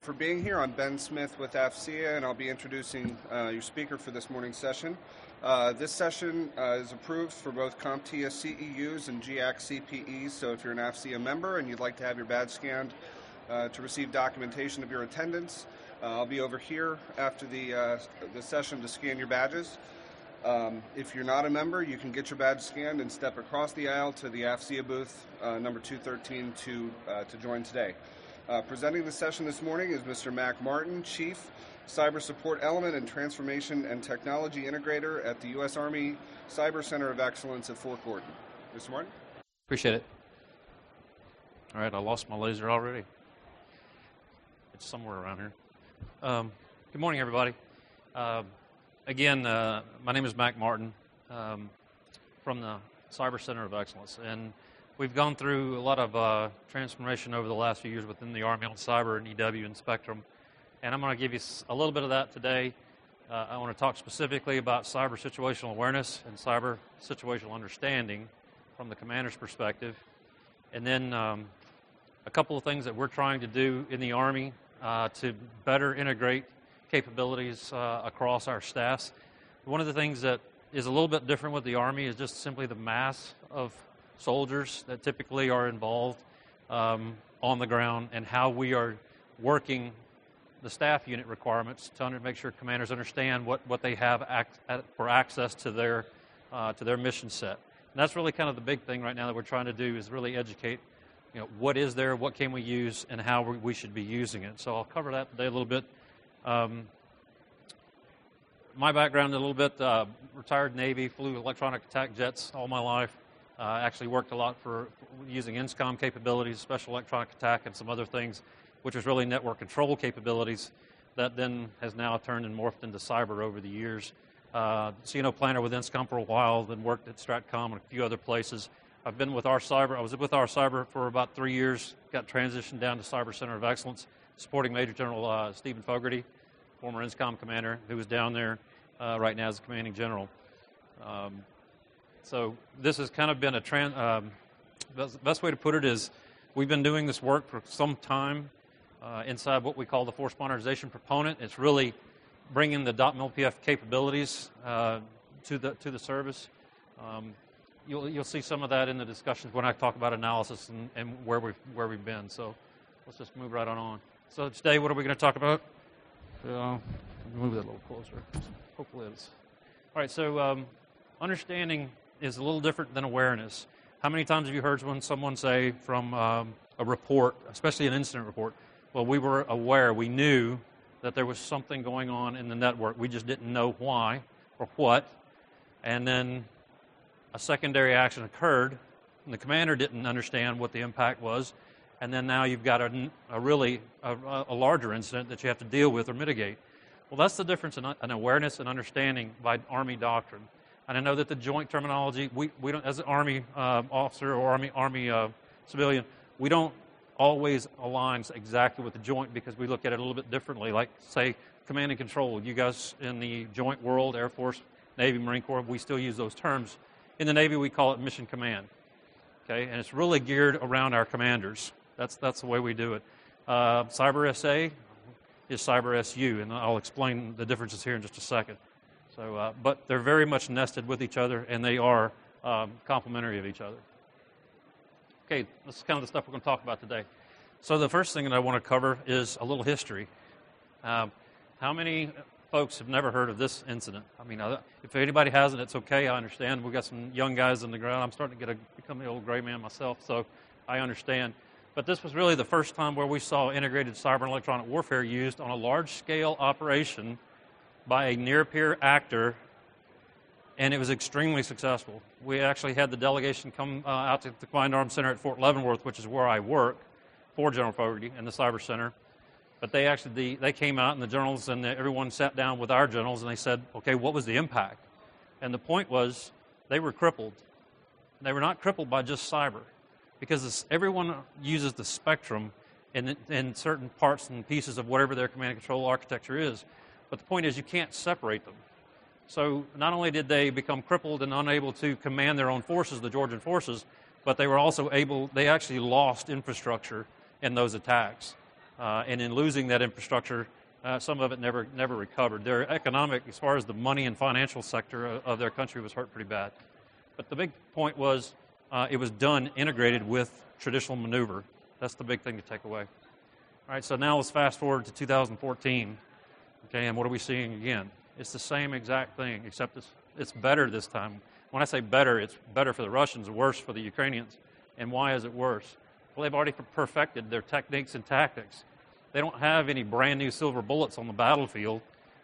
For being here. I'm Ben Smith with AFCEA, and I'll be introducing your speaker for this morning's session. This session is approved for both CompTIA CEUs and GWACs CPEs, so if you're an AFCEA member and you'd like to have your badge scanned to receive documentation of your attendance, I'll be over here after the session to scan your badges. If you're not a member, you can get your badge scanned and step across the aisle to the AFCEA booth, number 213, to join today. Presenting the session this morning is Mr. Mac Martin, Chief Cyber Support Element and Transformation and Technology Integrator at the U.S. Army Cyber Center of Excellence at Fort Gordon. Mr. Martin? Appreciate it. All right, I lost my laser already. It's somewhere around here. Good morning, everybody. Again, my name is Mac Martin from the Cyber Center of Excellence, and we've gone through a lot of transformation over the last few years within the Army on cyber and EW and Spectrum, and I'm going to give you a little bit of that today. I want to talk specifically about cyber situational awareness and cyber situational understanding from the commander's perspective, and then a couple of things that we're trying to do in the Army to better integrate capabilities across our staffs. One of the things that is a little bit different with the Army is just simply the mass of soldiers that typically are involved on the ground and how we are working the staff unit requirements to make sure commanders understand what they have for access to their mission set. And that's really kind of the big thing right now that we're trying to do is really educate, what is there, what can we use, and how we should be using it. So I'll cover that today a little bit. My background a little bit, retired Navy, flew electronic attack jets all my life. Actually worked a lot for using INSCOM capabilities, special electronic attack, and some other things, which was really network control capabilities that then has now turned and morphed into cyber over the years. CNO planner with INSCOM for a while, then worked at Stratcom and a few other places. I've been with our cyber. I was with our cyber for about 3 years, got transitioned down to Cyber Center of Excellence, supporting Major General Stephen Fogarty, former INSCOM commander, who is down there right now as the commanding general. So this has kind of been a the best way to put it is we've been doing this work for some time inside what we call the force modernization proponent. It's really bringing the .mil-PF capabilities to the service. You'll see some of that in the discussions when I talk about analysis and where we've been. So let's just move right on. So today, what are we going to talk about? Move that a little closer. Hopefully it's all right. So understanding is a little different than awareness. How many times have you heard someone say from a report, especially an incident report, well, we were aware, we knew that there was something going on in the network, we just didn't know why or what, and then a secondary action occurred, and the commander didn't understand what the impact was, and then now you've got a really larger incident that you have to deal with or mitigate. Well, that's the difference in awareness and understanding by Army doctrine. And I know that the joint terminology, we don't, as an Army officer or Army civilian, we don't always align exactly with the joint because we look at it a little bit differently. Like, say, command and control. You guys in the joint world, Air Force, Navy, Marine Corps, we still use those terms. In the Navy, we call it mission command. Okay, and it's really geared around our commanders. That's the way we do it. Cyber SA is Cyber SU, and I'll explain the differences here in just a second. So, but they're very much nested with each other, and they are complementary of each other. Okay, this is kind of the stuff we're going to talk about today. So the first thing that I want to cover is a little history. How many folks have never heard of this incident? I mean, if anybody hasn't, it's okay. I understand. We've got some young guys on the ground. I'm starting to become the old gray man myself, so I understand. But this was really the first time where we saw integrated cyber and electronic warfare used on a large-scale operation by a near-peer actor, and it was extremely successful. We actually had the delegation come out to the Combined Arms Center at Fort Leavenworth, which is where I work, for General Fogarty in the Cyber Center. But they actually, they came out, and the generals and everyone sat down with our generals, and they said, okay, what was the impact? And the point was, they were crippled. They were not crippled by just cyber, because everyone uses the spectrum in certain parts and pieces of whatever their command and control architecture is. But the point is, you can't separate them. So not only did they become crippled and unable to command their own forces, the Georgian forces, but they were also they actually lost infrastructure in those attacks. and in losing that infrastructure, some of it never recovered. Their economic, as far as the money and financial sector of their country, was hurt pretty bad. But the big point was it was done integrated with traditional maneuver. That's the big thing to take away. All right, so now let's fast forward to 2014. Okay, and what are we seeing again? It's the same exact thing, except it's better this time. When I say better, it's better for the Russians, worse for the Ukrainians. And why is it worse? Well, they've already perfected their techniques and tactics. They don't have any brand new silver bullets on the battlefield.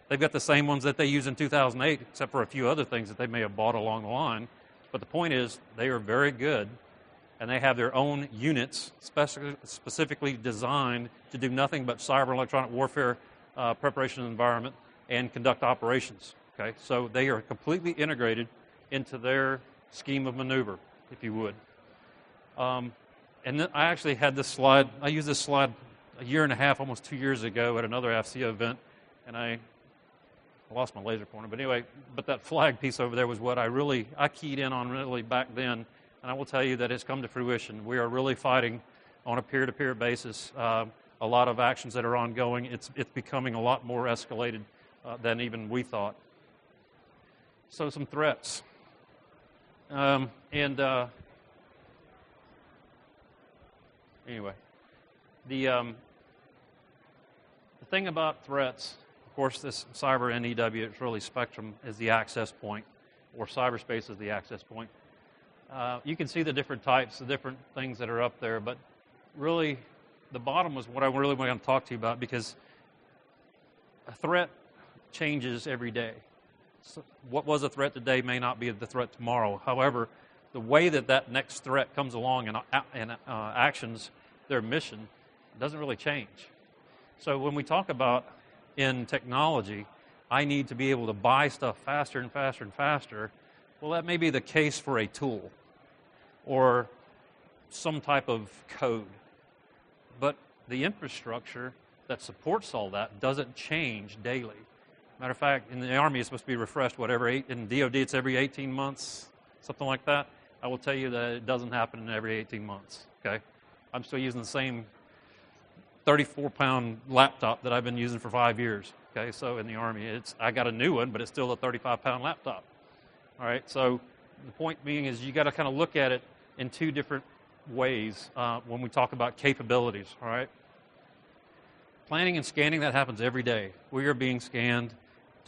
They've got the same ones that they used in 2008, except for a few other things that they may have bought along the line. But the point is, they are very good, and they have their own units specifically designed to do nothing but cyber and electronic warfare preparation environment and conduct operations. Okay, so they are completely integrated into their scheme of maneuver, if you would. And then I actually had this slide. I used this slide a year and a half, almost 2 years ago at another AFCEA event, and I lost my laser pointer. But anyway, that flag piece over there was what I keyed in on really back then, and I will tell you that it's come to fruition. We are really fighting on a peer-to-peer basis. A lot of actions that are ongoing. It's becoming a lot more escalated than even we thought. So some threats. Anyway, the thing about threats, of course, this cyber NEW, it's really spectrum is the access point, or cyberspace is the access point. You can see the different types, the different things that are up there, but really the bottom was what I really want to talk to you about, because a threat changes every day. So what was a threat today may not be the threat tomorrow. However, the way that next threat comes along and actions their mission doesn't really change. So when we talk about in technology, I need to be able to buy stuff faster and faster and faster, well, that may be the case for a tool or some type of code. But the infrastructure that supports all that doesn't change daily. Matter of fact, in the Army, it's supposed to be refreshed, in DOD, it's every 18 months, something like that. I will tell you that it doesn't happen every 18 months, okay? I'm still using the same 34-pound laptop that I've been using for 5 years, okay? So in the Army, I got a new one, but it's still a 35-pound laptop, all right? So the point being is you got to kind of look at it in two different ways when we talk about capabilities, all right? Planning and scanning, that happens every day. We are being scanned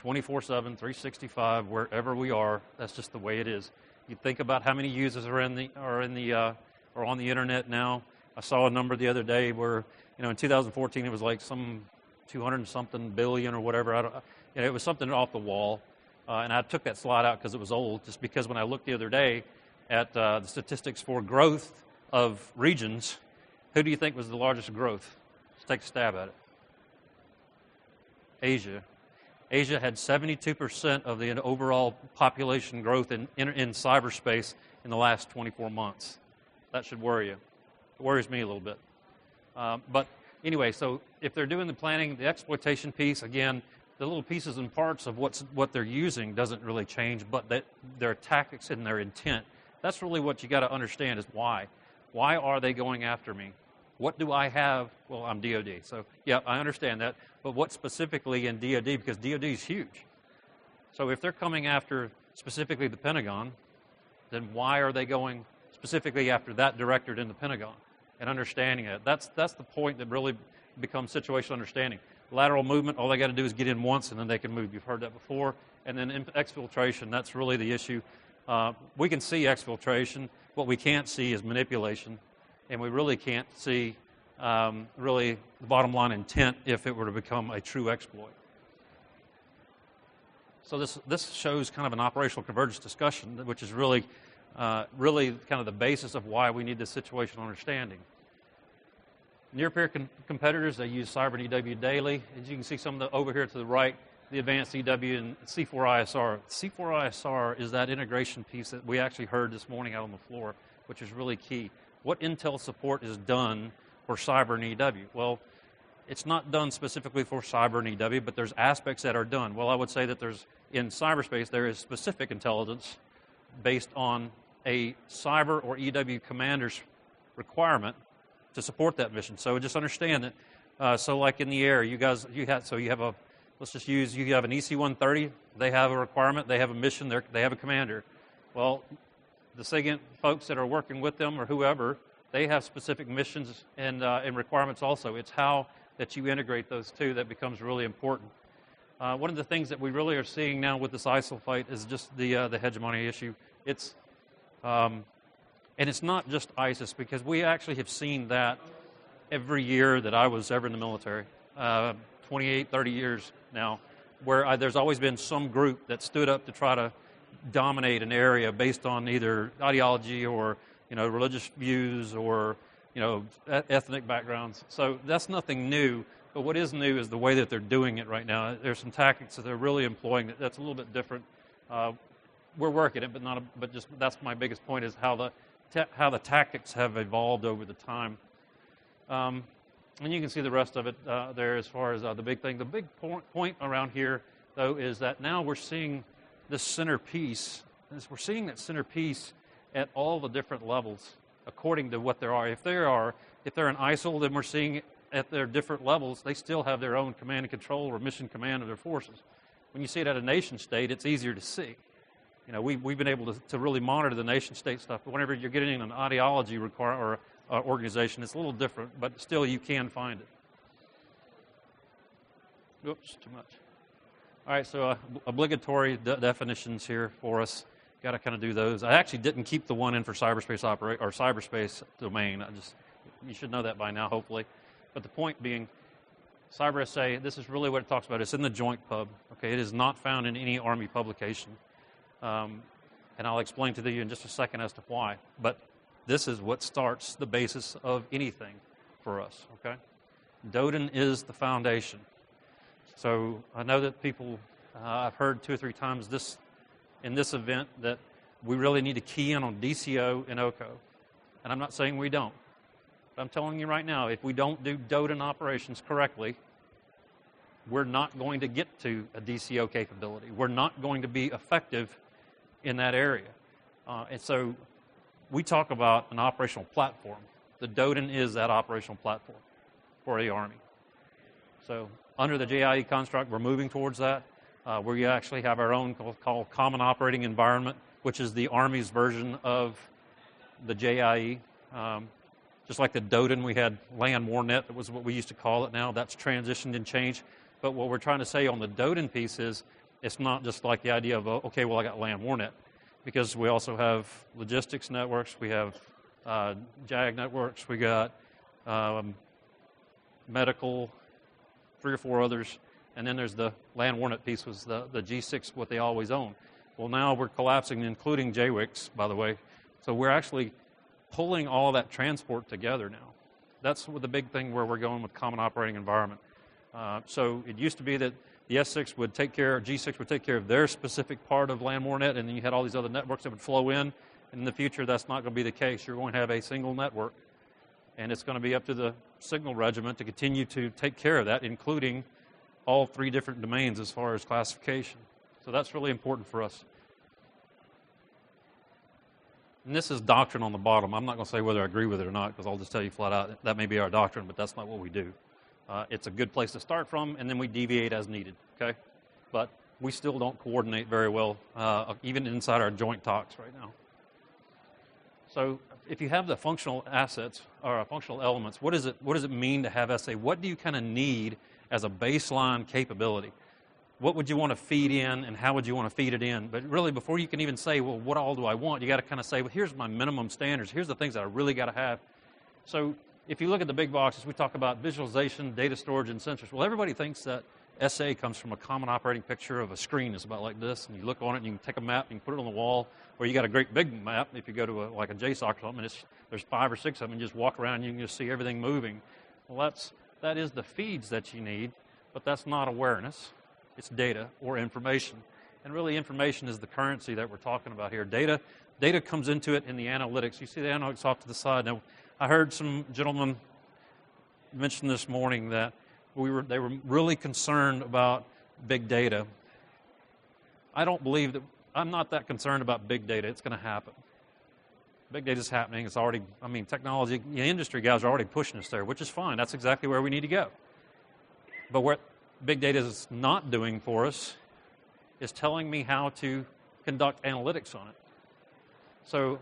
24/7, 365, wherever we are. That's just the way it is. You think about how many users are on the internet now. I saw a number the other day where, in 2014 it was like some 200-something billion or whatever. It was something off the wall, and I took that slide out because it was old. Just because when I looked the other day at the statistics for growth of regions, who do you think was the largest growth? Let's take a stab at it. Asia. Asia had 72% of the overall population growth in cyberspace in the last 24 months. That should worry you. It worries me a little bit. But anyway, so if they're doing the planning, the exploitation piece, again, the little pieces and parts of what they're using doesn't really change, but their tactics and their intent, that's really what you got to understand is why. Why are they going after me? What do I have? Well, I'm DOD, so yeah, I understand that. But what specifically in DOD? Because DOD is huge. So if they're coming after specifically the Pentagon, then why are they going specifically after that directorate in the Pentagon? And understanding it. That's the point that really becomes situational understanding. Lateral movement, all they got to do is get in once and then they can move. You've heard that before. And then exfiltration, that's really the issue. We can see exfiltration. What we can't see is manipulation. And we really can't see really the bottom line intent if it were to become a true exploit. So this shows kind of an operational convergence discussion, which is really kind of the basis of why we need this situational understanding. Near-peer competitors, they use cyber and EW daily. As you can see some of the over here to the right, the advanced EW and C4ISR. C4ISR is that integration piece that we actually heard this morning out on the floor, which is really key. What Intel support is done for cyber and EW? Well, it's not done specifically for cyber and EW, but there's aspects that are done. Well, I would say that in cyberspace, there is specific intelligence based on a cyber or EW commander's requirement to support that mission. So just understand that So like in the air, you have a, let's just use, you have an EC-130, they have a requirement, they have a mission, they have a commander. Well, the SIGINT folks that are working with them or whoever, they have specific missions and requirements also. It's how that you integrate those two that becomes really important. One of the things that we really are seeing now with this ISIL fight is just the hegemony issue. It's, and it's not just ISIS, because we actually have seen that every year that I was ever in the military, 28, 30 years now, where there's always been some group that stood up to try to dominate an area based on either ideology or religious views or ethnic backgrounds. So that's nothing new. But what is new is the way that they're doing it right now. There's some tactics that they're really employing that's a little bit different. We're working it, but just that's my biggest point is how the tactics have evolved over the time. And you can see the rest of it there as far as the big thing. The big point around here, though, is that now we're seeing this centerpiece. We're seeing that centerpiece at all the different levels according to what there are. If they're an ISIL, then we're seeing it at their different levels. They still have their own command and control or mission command of their forces. When you see it at a nation state, it's easier to see. We've been able to really monitor the nation state stuff, but whenever you're getting an ideology or organization, it's a little different, but still you can find it. Oops, too much. All right, so obligatory definitions here for us. Got to kind of do those. I actually didn't keep the one in for cyberspace or cyberspace domain. You should know that by now, hopefully. But the point being, CyberSA, this is really what it talks about. It's in the joint pub. Okay, it is not found in any Army publication. And I'll explain to you in just a second as to why. But this is what starts the basis of anything for us, okay? DODIN is the foundation. So I know that people, I've heard 2 or 3 times in this event that we really need to key in on DCO and OCO. And I'm not saying we don't. But I'm telling you right now, if we don't do DODIN operations correctly, we're not going to get to a DCO capability. We're not going to be effective in that area. And so we talk about an operational platform. The DODIN is that operational platform for the Army. So under the JIE construct, we're moving towards that. We actually have our own called Common Operating Environment, which is the Army's version of the JIE. Just like the DODIN, we had LAN WarNet, that was what we used to call it now. That's transitioned and changed. But what we're trying to say on the DODIN piece is it's not just like the idea of, okay, well, I got LAN WarNet. Because we also have logistics networks, we have JAG networks, we got medical, 3 or 4 others, and then there's the LAN WarNet piece, was the G6, what they always own. Well, now we're collapsing, including GWACs, by the way. So we're actually pulling all that transport together now. That's the big thing where we're going with Common Operating Environment. So it used to be that the S6 would take care, G6 would take care of their specific part of LAN WarNet, and then you had all these other networks that would flow in. And in the future, that's not going to be the case. You're going to have a single network, and it's going to be up to the signal regiment to continue to take care of that, including all 3 different domains as far as classification. So that's really important for us. And this is doctrine on the bottom. I'm not going to say whether I agree with it or not, because I'll just tell you flat out, that may be our doctrine, but that's not what we do. It's a good place to start from, and then we deviate as needed, okay? But we still don't coordinate very well, even inside our joint talks right now. So if you have the functional assets, or functional elements, what does it mean to have SA? What do you kind of need as a baseline capability? What would you want to feed in, and how would you want to feed it in? But really, before you can even say, well, what all do I want, you got to kind of say, well, here's my minimum standards. Here's the things that I really got to have. So if you look at the big boxes, we talk about visualization, data storage, and sensors. Well, everybody thinks that SA comes from a common operating picture of a screen. It's about like this, and you look on it, and you can take a map, and you can put it on the wall, or you got a great big map. If you go to like a JSOC or something, and there's 5 or 6 of them, and you just walk around, and you can just see everything moving. Well, that is the feeds that you need, but that's not awareness. It's data or information. And really, information is the currency that we're talking about here. Data comes into it in the analytics. You see the analytics off to the side. Now, I heard some gentlemen mention this morning that they were really concerned about big data. I don't believe that. I'm not that concerned about big data. It's going to happen. Big data is happening. It's already, technology, the industry guys are already pushing us there, which is fine. That's exactly where we need to go. But what big data is not doing for us is telling me how to conduct analytics on it. So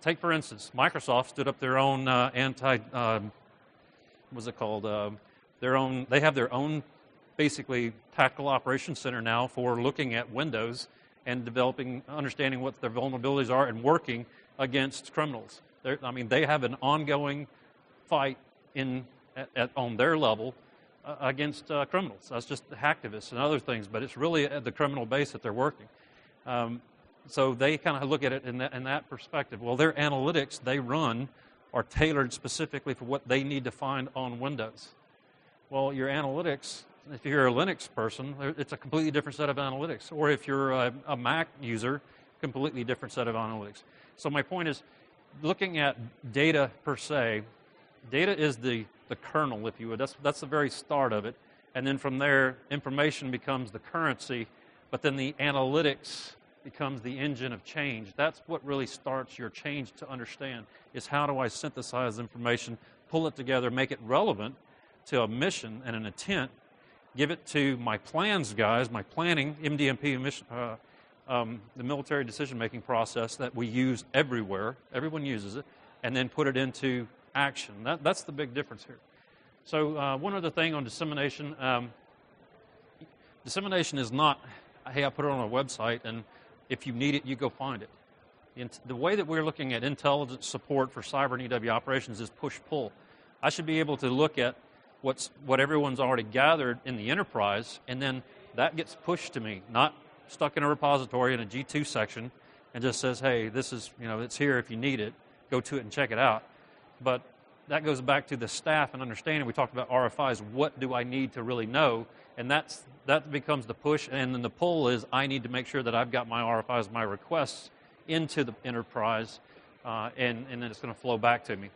take, for instance, Microsoft stood up their own they have their own basically tactical operations center now for looking at Windows and developing, understanding what their vulnerabilities are and working against criminals. They have an ongoing fight on their level against criminals. That's just hacktivists and other things, but it's really at the criminal base that they're working. So they kind of look at it in that perspective. Well, their analytics they run are tailored specifically for what they need to find on Windows. Well, your analytics, if you're a Linux person, it's a completely different set of analytics. Or if you're a Mac user, completely different set of analytics. So my point is, looking at data per se, data is the kernel, if you would. That's the very start of it. And then from there, information becomes the currency, but then the analytics becomes the engine of change. That's what really starts your change to understand, is how do I synthesize information, pull it together, make it relevant to a mission and an intent, give it to my plans guys, my planning, MDMP, mission, the military decision-making process that we use everywhere, everyone uses it, and then put it into action. That's the big difference here. So one other thing on dissemination. Dissemination is not, hey, I put it on a website, and if you need it, you go find it. The way that we're looking at intelligence support for cyber and EW operations is push-pull. I should be able to look at what everyone's already gathered in the enterprise, and then that gets pushed to me, not stuck in a repository in a G2 section and just says, hey, this is, it's here if you need it, go to it and check it out. But that goes back to the staff and understanding. We talked about RFIs. What do I need to really know? And that becomes the push. And then the pull is I need to make sure that I've got my RFIs, my requests into the enterprise, and then it's going to flow back to me.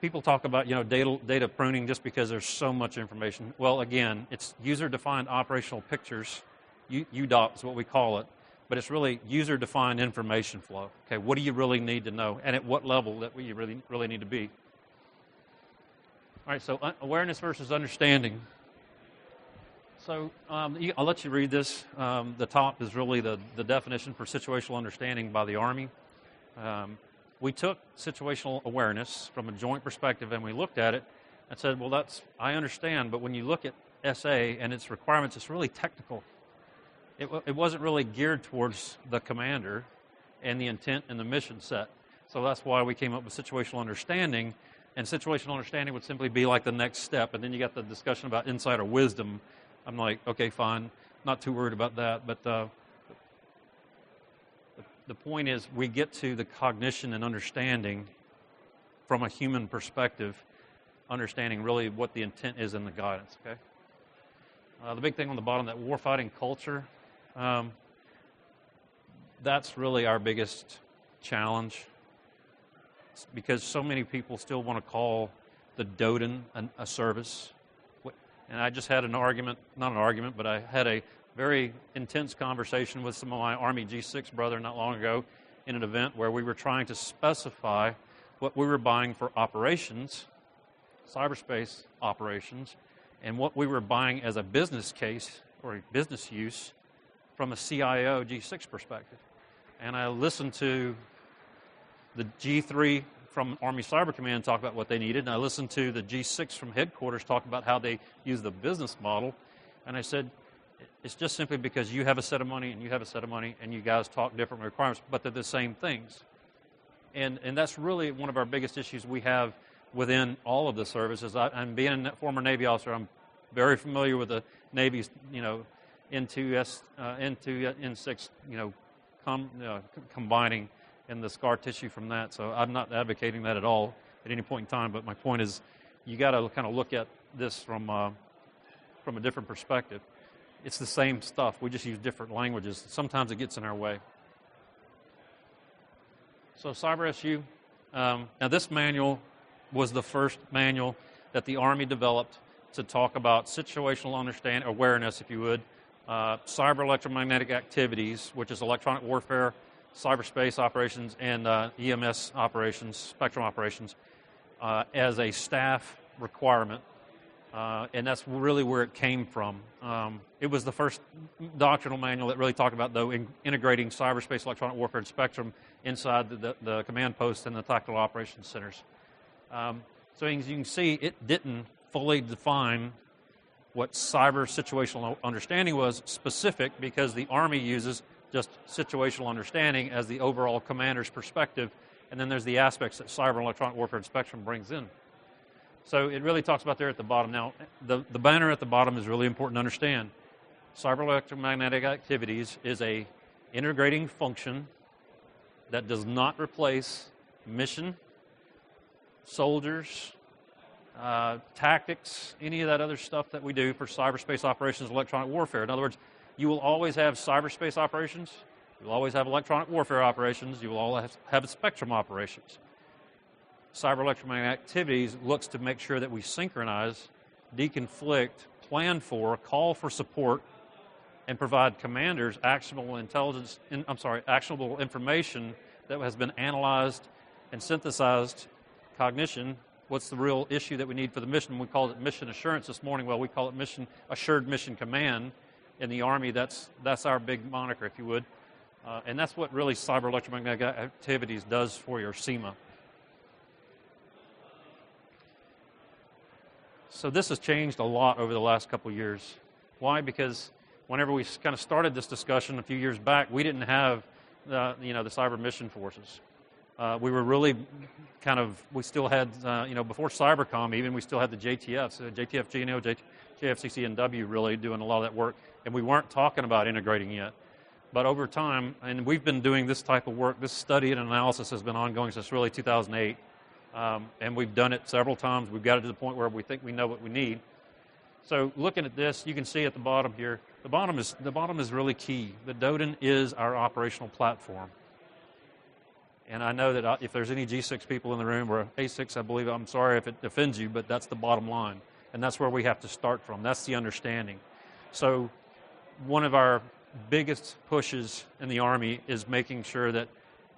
People talk about data pruning just because there's so much information. Well, again, it's user-defined operational pictures. UDOP is what we call it. But it's really user-defined information flow. Okay, what do you really need to know, and at what level that you really need to be? All right, so awareness versus understanding. So I'll let you read this. The top is really the definition for situational understanding by the Army. We took situational awareness from a joint perspective, and we looked at it and said, well, I understand, but when you look at SA and its requirements, it's really technical. It wasn't really geared towards the commander and the intent and the mission set. So that's why we came up with situational understanding, and situational understanding would simply be like the next step. And then you got the discussion about insider wisdom. I'm like, okay, fine, not too worried about that. But the point is we get to the cognition and understanding from a human perspective, understanding really what the intent is in the guidance, okay? The big thing on the bottom, that warfighting culture, that's really our biggest challenge, because so many people still want to call the DODN a service. And I just had but I had a very intense conversation with some of my Army G6 brethren not long ago in an event where we were trying to specify what we were buying for operations, cyberspace operations, and what we were buying as a business case or a business use from a CIO G6 perspective. And I listened to the G3 from Army Cyber Command talk about what they needed, and I listened to the G6 from headquarters talk about how they use the business model, and I said, it's just simply because you have a set of money and you have a set of money and you guys talk different requirements, but they're the same things. And that's really one of our biggest issues we have within all of the services. I'm being a former Navy officer, I'm very familiar with the Navy's, N2, N6, combining and the scar tissue from that. So I'm not advocating that at all at any point in time. But my point is, you got to kind of look at this from a different perspective. It's the same stuff. We just use different languages. Sometimes it gets in our way. So Cyber SU. Now this manual was the first manual that the Army developed to talk about situational understanding, awareness, if you would, cyber electromagnetic activities, which is electronic warfare, cyberspace operations, and EMS operations, spectrum operations, as a staff requirement. And that's really where it came from. It was the first doctrinal manual that really talked about, though, integrating cyberspace, electronic warfare, and spectrum inside the command posts and the tactical operations centers. So as you can see, it didn't fully define what cyber situational understanding was specific, because the Army uses just situational understanding as the overall commander's perspective, and then there's the aspects that cyber and electronic warfare and spectrum brings in. So it really talks about there at the bottom. Now, the banner at the bottom is really important to understand. Cyber electromagnetic activities is a integrating function that does not replace mission, soldiers, tactics, any of that other stuff that we do for cyberspace operations, electronic warfare. In other words, you will always have cyberspace operations, you will always have electronic warfare operations, you will always have spectrum operations. Cyber electromagnetic activities looks to make sure that we synchronize, deconflict, plan for, call for support, and provide commanders actionable intelligence, actionable information that has been analyzed and synthesized, cognition. What's the real issue that we need for the mission? We called it mission assurance this morning. Well, we call it assured mission command in the Army. That's our big moniker, if you would. And that's what really cyber electromagnetic activities does for your SEMA. So this has changed a lot over the last couple of years. Why? Because whenever we kind of started this discussion a few years back, we didn't have the cyber mission forces. We were really we still had, before Cybercom even, we still had the JTFs, JTF, GNO, JFCC, and W really doing a lot of that work, and we weren't talking about integrating yet. But over time, and we've been doing this type of work, this study and analysis has been ongoing since really 2008. And we've done it several times. We've got it to the point where we think we know what we need. So looking at this, you can see at the bottom here, the bottom is really key. The DODIN is our operational platform. And I know that if there's any G6 people in the room, or A6, I believe, I'm sorry if it offends you, but that's the bottom line. And that's where we have to start from. That's the understanding. So one of our biggest pushes in the Army is making sure that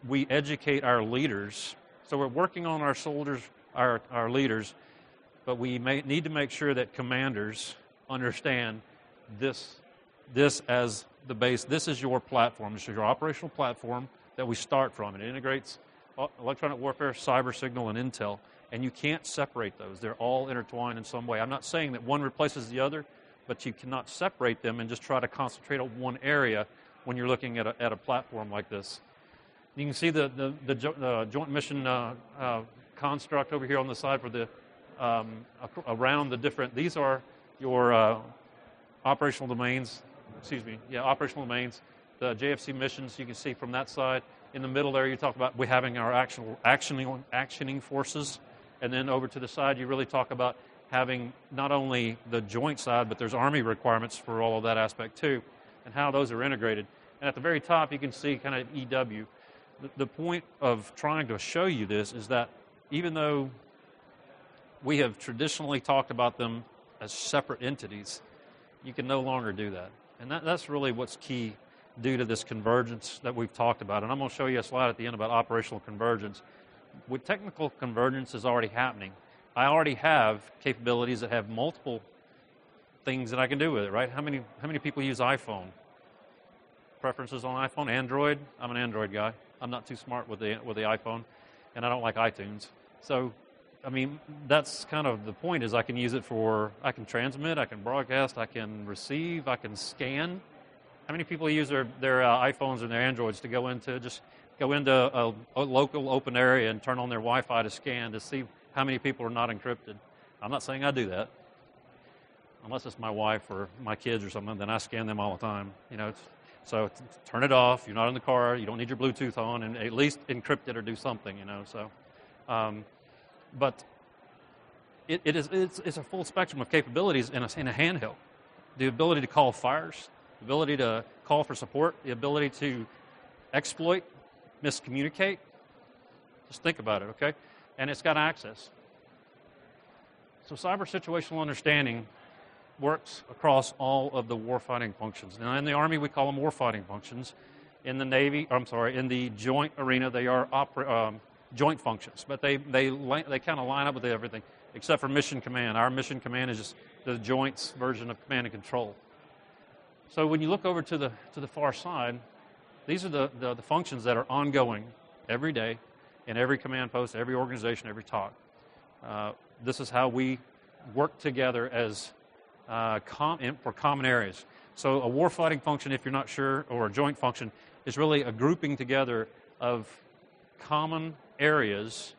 we educate our leaders. So we're working on our soldiers, our leaders, but we need to make sure that commanders understand this as the base. This is your platform. This is your operational platform that we start from. It integrates electronic warfare, cyber, signal, and intel, and you can't separate those. They're all intertwined in some way. I'm not saying that one replaces the other, but you cannot separate them and just try to concentrate on one area when you're looking at a platform like this. You can see the joint mission construct over here on the side for the around the different. These are your operational domains. Operational domains. The JFC missions you can see from that side. In the middle there, you talk about we having our actioning forces, and then over to the side, you really talk about having not only the joint side, but there's Army requirements for all of that aspect too, and how those are integrated. And at the very top, you can see kind of EW. The point of trying to show you this is that even though we have traditionally talked about them as separate entities, you can no longer do that. And that's really what's key due to this convergence that we've talked about. And I'm going to show you a slide at the end about operational convergence. With technical convergence is already happening. I already have capabilities that have multiple things that I can do with it, right? How many people use iPhone? Preferences on iPhone? Android? I'm an Android guy. I'm not too smart with the iPhone, and I don't like iTunes. So, I mean, that's kind of the point, is I can use it I can transmit, I can broadcast, I can receive, I can scan. How many people use their iPhones and their Androids to go into a local open area and turn on their Wi-Fi to scan to see how many people are not encrypted? I'm not saying I do that. Unless it's my wife or my kids or something, then I scan them all the time. So turn it off. You're not in the car. You don't need your Bluetooth on, and at least encrypt it or do something. So, but it's a full spectrum of capabilities in a handheld. The ability to call fires, the ability to call for support, the ability to exploit, miscommunicate. Just think about it, okay? And it's got access. So cyber situational understanding works across all of the warfighting functions. Now, in the Army, we call them warfighting functions. In the Navy, in the joint arena, they are joint functions, but they kind of line up with everything. except for mission command. Our mission command is just the joints version of command and control. So when you look over to the far side, these are the functions that are ongoing every day in every command post, every organization, every talk. This is how we work together as for common areas. So a warfighting function, if you're not sure, or a joint function, is really a grouping together of common areas.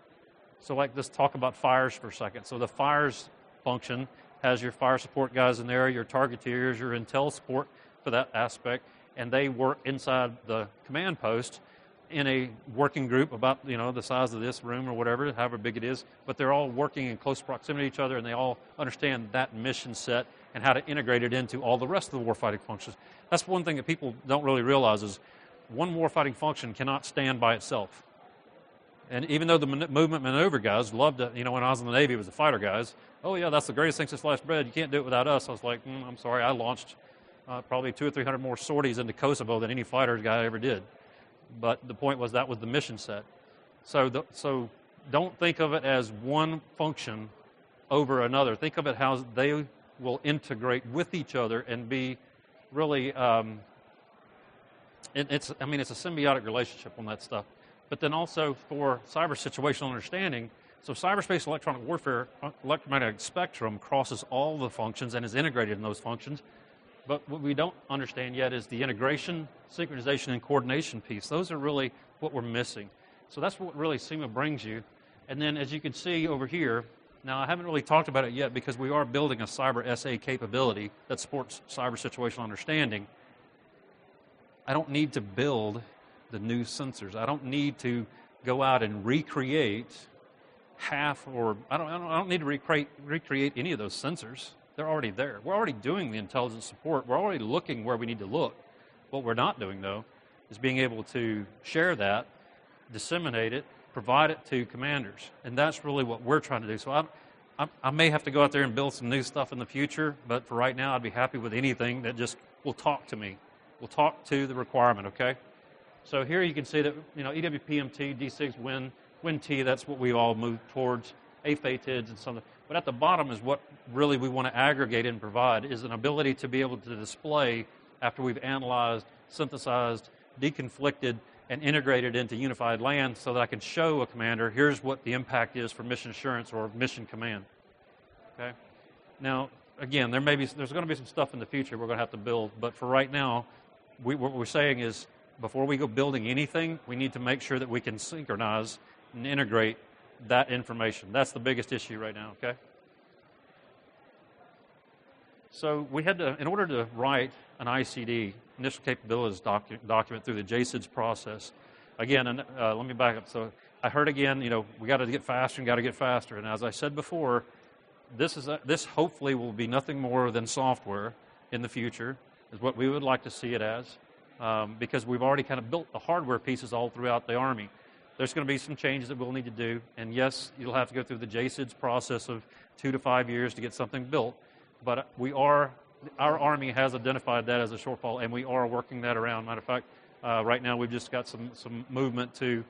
So like, let's talk about fires for a second. So the fires function has your fire support guys in there, your targeteers, your intel support for that aspect, and they work inside the command post in a working group about, the size of this room or whatever, however big it is, but they're all working in close proximity to each other, and they all understand that mission set and how to integrate it into all the rest of the warfighting functions. That's one thing that people don't really realize is one warfighting function cannot stand by itself. And even though the movement maneuver guys loved it, when I was in the Navy, it was the fighter guys. Oh yeah, that's the greatest thing since sliced bread. You can't do it without us. I was like, I'm sorry, I launched probably 200 or 300 more sorties into Kosovo than any fighter guy ever did. But the point was that was the mission set. So don't think of it as one function over another. Think of it how they will integrate with each other and be really, it's a symbiotic relationship on that stuff. But then also for cyber situational understanding, so cyberspace electronic warfare, electromagnetic spectrum crosses all the functions and is integrated in those functions. But what we don't understand yet is the integration, synchronization, and coordination piece. Those are really what we're missing. So that's what really SEMA brings you. And then as you can see over here, now I haven't really talked about it yet because we are building a cyber SA capability that supports cyber situational understanding. I don't need to build the new sensors. I don't need to go out and recreate I don't need to recreate any of those sensors. They're already there. We're already doing the intelligence support. We're already looking where we need to look. What we're not doing, though, is being able to share that, disseminate it, provide it to commanders. And that's really what we're trying to do. So I may have to go out there and build some new stuff in the future, but for right now, I'd be happy with anything that just will talk to me, will talk to the requirement, okay? So here you can see that, EWPMT, D6, WinT, that's what we all move towards, AFATIDs and something. But at the bottom is what really we want to aggregate and provide is an ability to be able to display after we've analyzed, synthesized, deconflicted, and integrated into unified LAN so that I can show a commander, here's what the impact is for mission assurance or mission command. Okay? Now, again, there's going to be some stuff in the future we're going to have to build, but for right now, what we're saying is before we go building anything, we need to make sure that we can synchronize and integrate that information. That's the biggest issue right now, okay? So we had to, in order to write an ICD, initial capabilities document through the JSIDS process, again, and let me back up. So I heard again, we got to get faster and got to get faster. And as I said before, this hopefully will be nothing more than software in the future, is what we would like to see it as, because we've already kind of built the hardware pieces all throughout the Army. There's going to be some changes that we'll need to do, and yes, you'll have to go through the JSIDS process of 2 to 5 years to get something built, but our Army has identified that as a shortfall, and we are working that around. Matter of fact, right now we've just got some movement to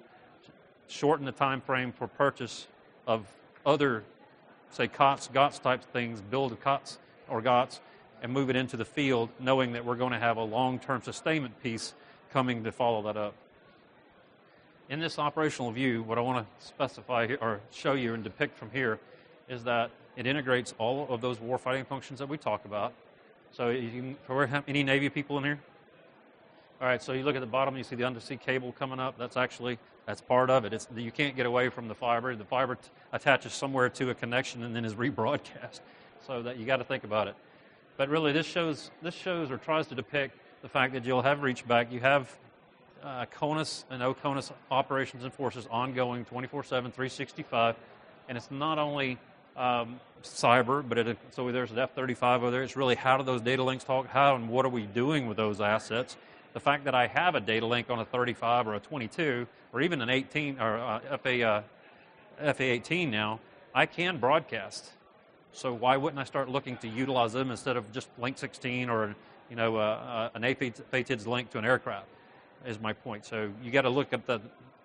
shorten the time frame for purchase of other, say, COTS, GOTS type things, build COTS or GOTS, and move it into the field, knowing that we're going to have a long-term sustainment piece coming to follow that up. In this operational view, what I want to specify here, or show you and depict from here, is that it integrates all of those warfighting functions that we talk about. So any Navy people in here? All right, so you look at the bottom, you see the undersea cable coming up. That's part of it. You can't get away from the fiber. The fiber attaches somewhere to a connection and then is rebroadcast. So that you got to think about it. But really, this shows or tries to depict the fact that you'll have reach back. You have CONUS and OCONUS operations and forces ongoing 24/7, 365, and it's not only cyber, but so there's an F-35 over there. It's really how do those data links talk, how and what are we doing with those assets. The fact that I have a data link on a 35 or a 22 or even an 18 or FA-18 now, I can broadcast. So why wouldn't I start looking to utilize them instead of just link 16 or an AFATIDS link to an aircraft? Is my point. So you got to look at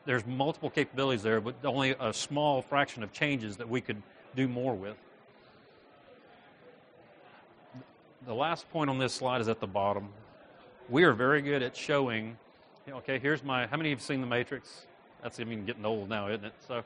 there's multiple capabilities there, but only a small fraction of changes that we could do more with. The last point on this slide is at the bottom. We are very good at showing, okay, here's my, how many of you have seen The Matrix? That's, I mean, getting old now, isn't it? So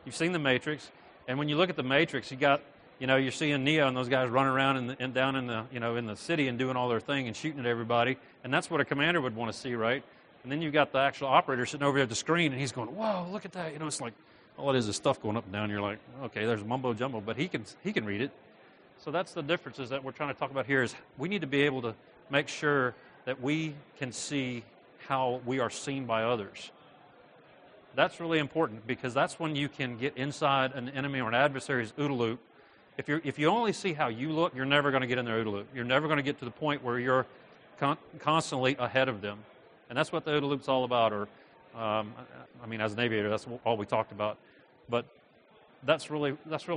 you've seen The Matrix, and when you look at The Matrix, you got, you're seeing Neo and those guys running around and down in the, in the city and doing all their thing and shooting at everybody, and that's what a commander would want to see, right? And then you've got the actual operator sitting over there at the screen, and he's going, whoa, look at that. It's like, all it is stuff going up and down. You're like, okay, there's mumbo jumbo, but he can read it. So that's the differences that we're trying to talk about here is we need to be able to make sure that we can see how we are seen by others. That's really important because that's when you can get inside an enemy or an adversary's OODA loop. If you only see how you look, you're never going to get in their OODA loop. You're never going to get to the point where you're constantly ahead of them. And that's what the OODA loop's all about. Or, as an aviator, that's all we talked about. But that's really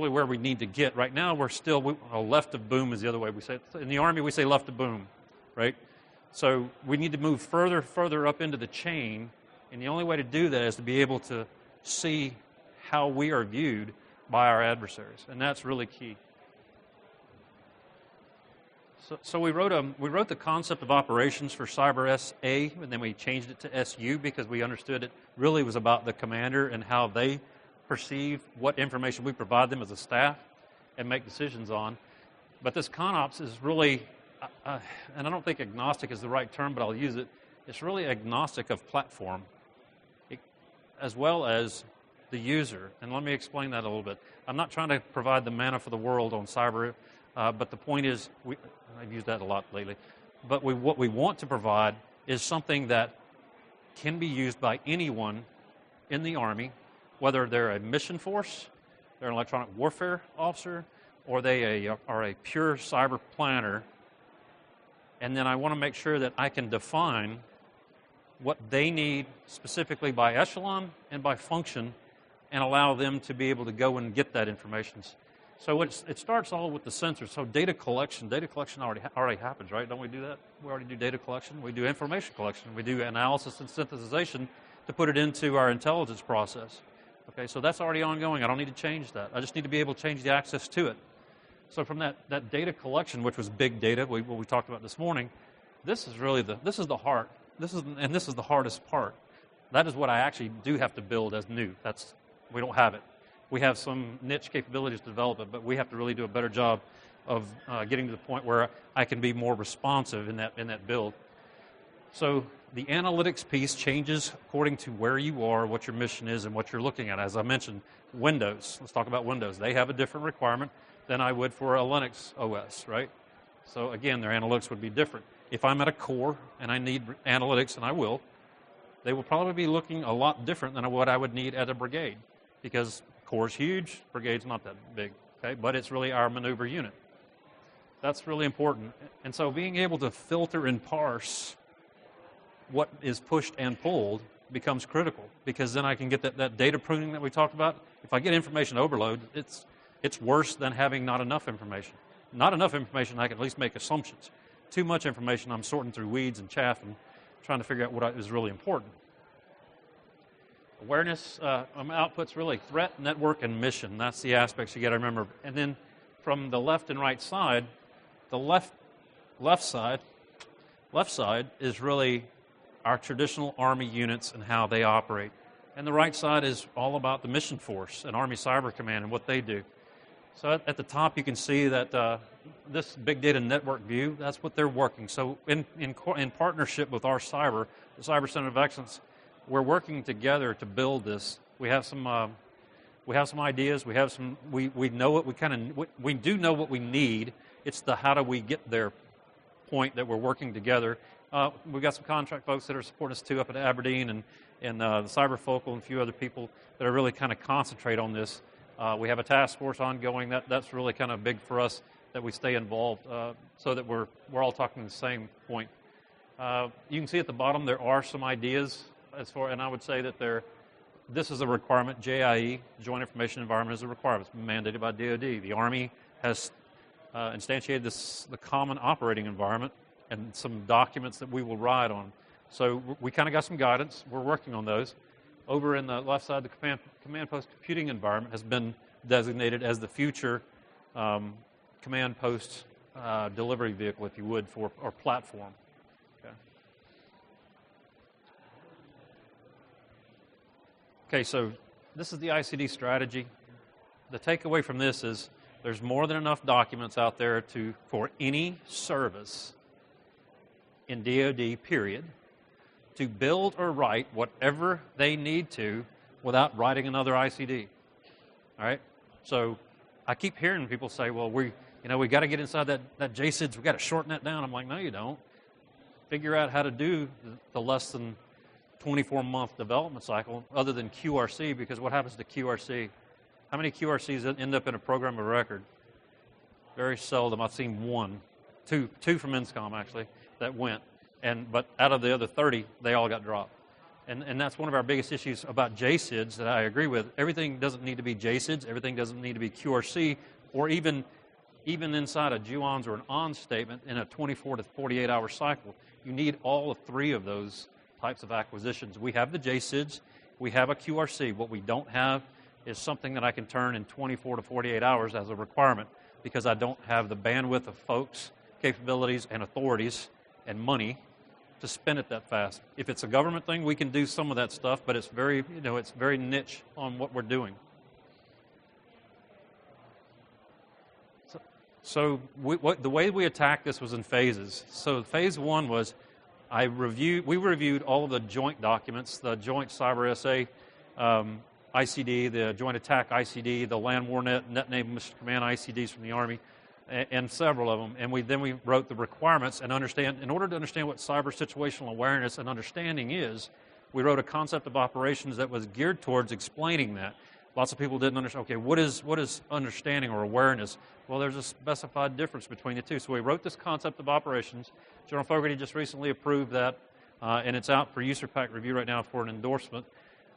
where we need to get. Right now, we're still, left of boom is the other way we say it. In the Army, we say left of boom, right? So we need to move further up into the chain, and the only way to do that is to be able to see how we are viewed by our adversaries, and that's really key. So we wrote the concept of operations for Cyber SA, and then we changed it to SU because we understood it really was about the commander and how they perceive what information we provide them as a staff and make decisions on. But this ConOps is really, and I don't think agnostic is the right term, but I'll use it. It's really agnostic of platform, as well as the user. And let me explain that a little bit. I'm not trying to provide the manna for the world on cyber, but the point is, I've used that a lot lately, but what we want to provide is something that can be used by anyone in the Army, whether they're a mission force, they're an electronic warfare officer, or they are a pure cyber planner. And then I want to make sure that I can define what they need specifically by echelon and by function and allow them to be able to go and get that information. So it starts all with the sensors. So data collection already happens, right? Don't we do that? We already do data collection. We do information collection. We do analysis and synthesization to put it into our intelligence process. Okay, so that's already ongoing. I don't need to change that. I just need to be able to change the access to it. So from that data collection, which was big data, what we talked about this morning, this is really this is the heart. This is the hardest part. That is what I actually do have to build as new. We don't have it. We have some niche capabilities to develop it, but we have to really do a better job of getting to the point where I can be more responsive in that build. So the analytics piece changes according to where you are, what your mission is, and what you're looking at. As I mentioned, Windows. Let's talk about Windows. They have a different requirement than I would for a Linux OS, right? So again, their analytics would be different. If I'm at a core and I need analytics, and I will, they will probably be looking a lot different than what I would need at a brigade, because core's huge, brigade's not that big, okay? But it's really our maneuver unit. That's really important. And so being able to filter and parse what is pushed and pulled becomes critical, because then I can get that data pruning that we talked about. If I get information overload, it's worse than having not enough information. Not enough information, I can at least make assumptions. Too much information, I'm sorting through weeds and chaff and trying to figure out what is really important. Awareness, output's really threat, network, and mission. That's the aspects you got to remember. And then from the left and right side, the left side is really our traditional Army units and how they operate. And the right side is all about the mission force and Army Cyber Command and what they do. So at the top you can see that this big data network view, that's what they're working. So in partnership with our the Cyber Center of Excellence, we're working together to build this. We have some ideas. We know what we do know what we need. It's the how do we get there point that we're working together. We've got some contract folks that are supporting us too up at Aberdeen and the Cyber Focal and a few other people that are really kind of concentrate on this. We have a task force ongoing. That's really kind of big for us that we stay involved so that we're all talking the same point. You can see at the bottom there are some ideas and I would say that this is a requirement. JIE, Joint Information Environment, is a requirement. It's mandated by DoD. The Army has instantiated the common operating environment and some documents that we will ride on. So we kind of got some guidance. We're working on those. Over in the left side, the command post computing environment has been designated as the future command post delivery vehicle, if you would, for our platform. Okay, so this is the Icd strategy. The takeaway from this is there's more than enough documents out there for any service in DoD, period, to build or write whatever they need to without writing another Icd. All right? So I keep hearing people say, well, we got to get inside that JSIDs, we got to shorten that down. I'm like, no, you don't. Figure out how to do the less than 24-month development cycle other than QRC, because what happens to QRC? How many QRCs end up in a program of record? Very seldom. I've seen two from INSCOM actually that went, but out of the other 30, they all got dropped. And that's one of our biggest issues about JSIDs that I agree with. Everything doesn't need to be JSIDs. Everything doesn't need to be QRC, or even inside a GWANs or an ON statement in a 24 to 48-hour cycle. You need all three of those types of acquisitions. We have the JSIDs. We have a QRC. What we don't have is something that I can turn in 24 to 48 hours as a requirement, because I don't have the bandwidth of folks, capabilities, and authorities and money to spin it that fast. If it's a government thing, we can do some of that stuff, but it's very niche on what we're doing. So the way we attacked this was in phases. So phase one was we reviewed all of the joint documents, the joint cyber SA ICD, the joint attack ICD, the LAN Warnet, net name Mr. Command ICDs from the Army, and several of them. And then we wrote the requirements and in order to understand what cyber situational awareness and understanding is, we wrote a concept of operations that was geared towards explaining that. Lots of people didn't understand, okay, what is understanding or awareness? Well, there's a specified difference between the two. So we wrote this concept of operations. General Fogarty just recently approved that, and it's out for user pack review right now for an endorsement.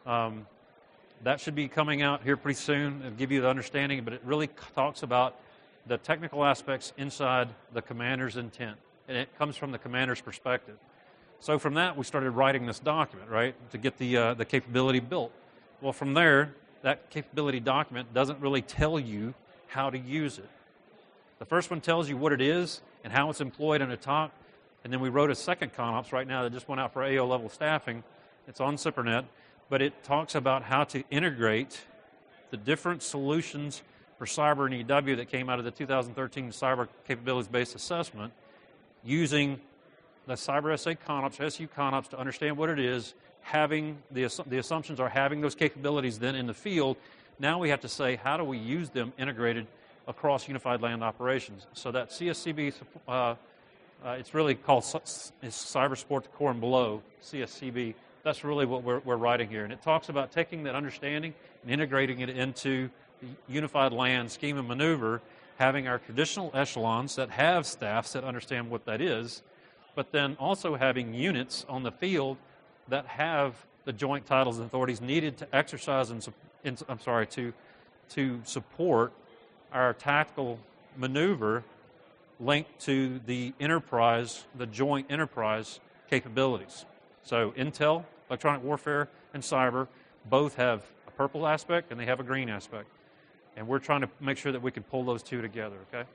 That should be coming out here pretty soon. It'll give you the understanding, but it really talks about the technical aspects inside the commander's intent, and it comes from the commander's perspective. So from that, we started writing this document, right, to get the capability built. Well, from there, that capability document doesn't really tell you how to use it. The first one tells you what it is and how it's employed in a TOC, and then we wrote a second ConOps right now that just went out for AO level staffing. It's on SIPRNet, but it talks about how to integrate the different solutions for cyber and EW that came out of the 2013 Cyber Capabilities-Based Assessment, using the Cyber SA ConOps, SU ConOps, to understand what it is, having the assumptions are having those capabilities then in the field. Now we have to say, how do we use them integrated across unified land operations? So that CSCB, it's really called Cyber Support to Core and Below, CSCB. That's really what we're writing here. And it talks about taking that understanding and integrating it into the unified land scheme and maneuver, having our traditional echelons that have staffs that understand what that is, but then also having units on the field that have the joint titles and authorities needed to exercise to support our tactical maneuver linked to the enterprise, the joint enterprise capabilities. So intel, electronic warfare, and cyber both have a purple aspect and they have a green aspect. And we're trying to make sure that we can pull those two together, okay?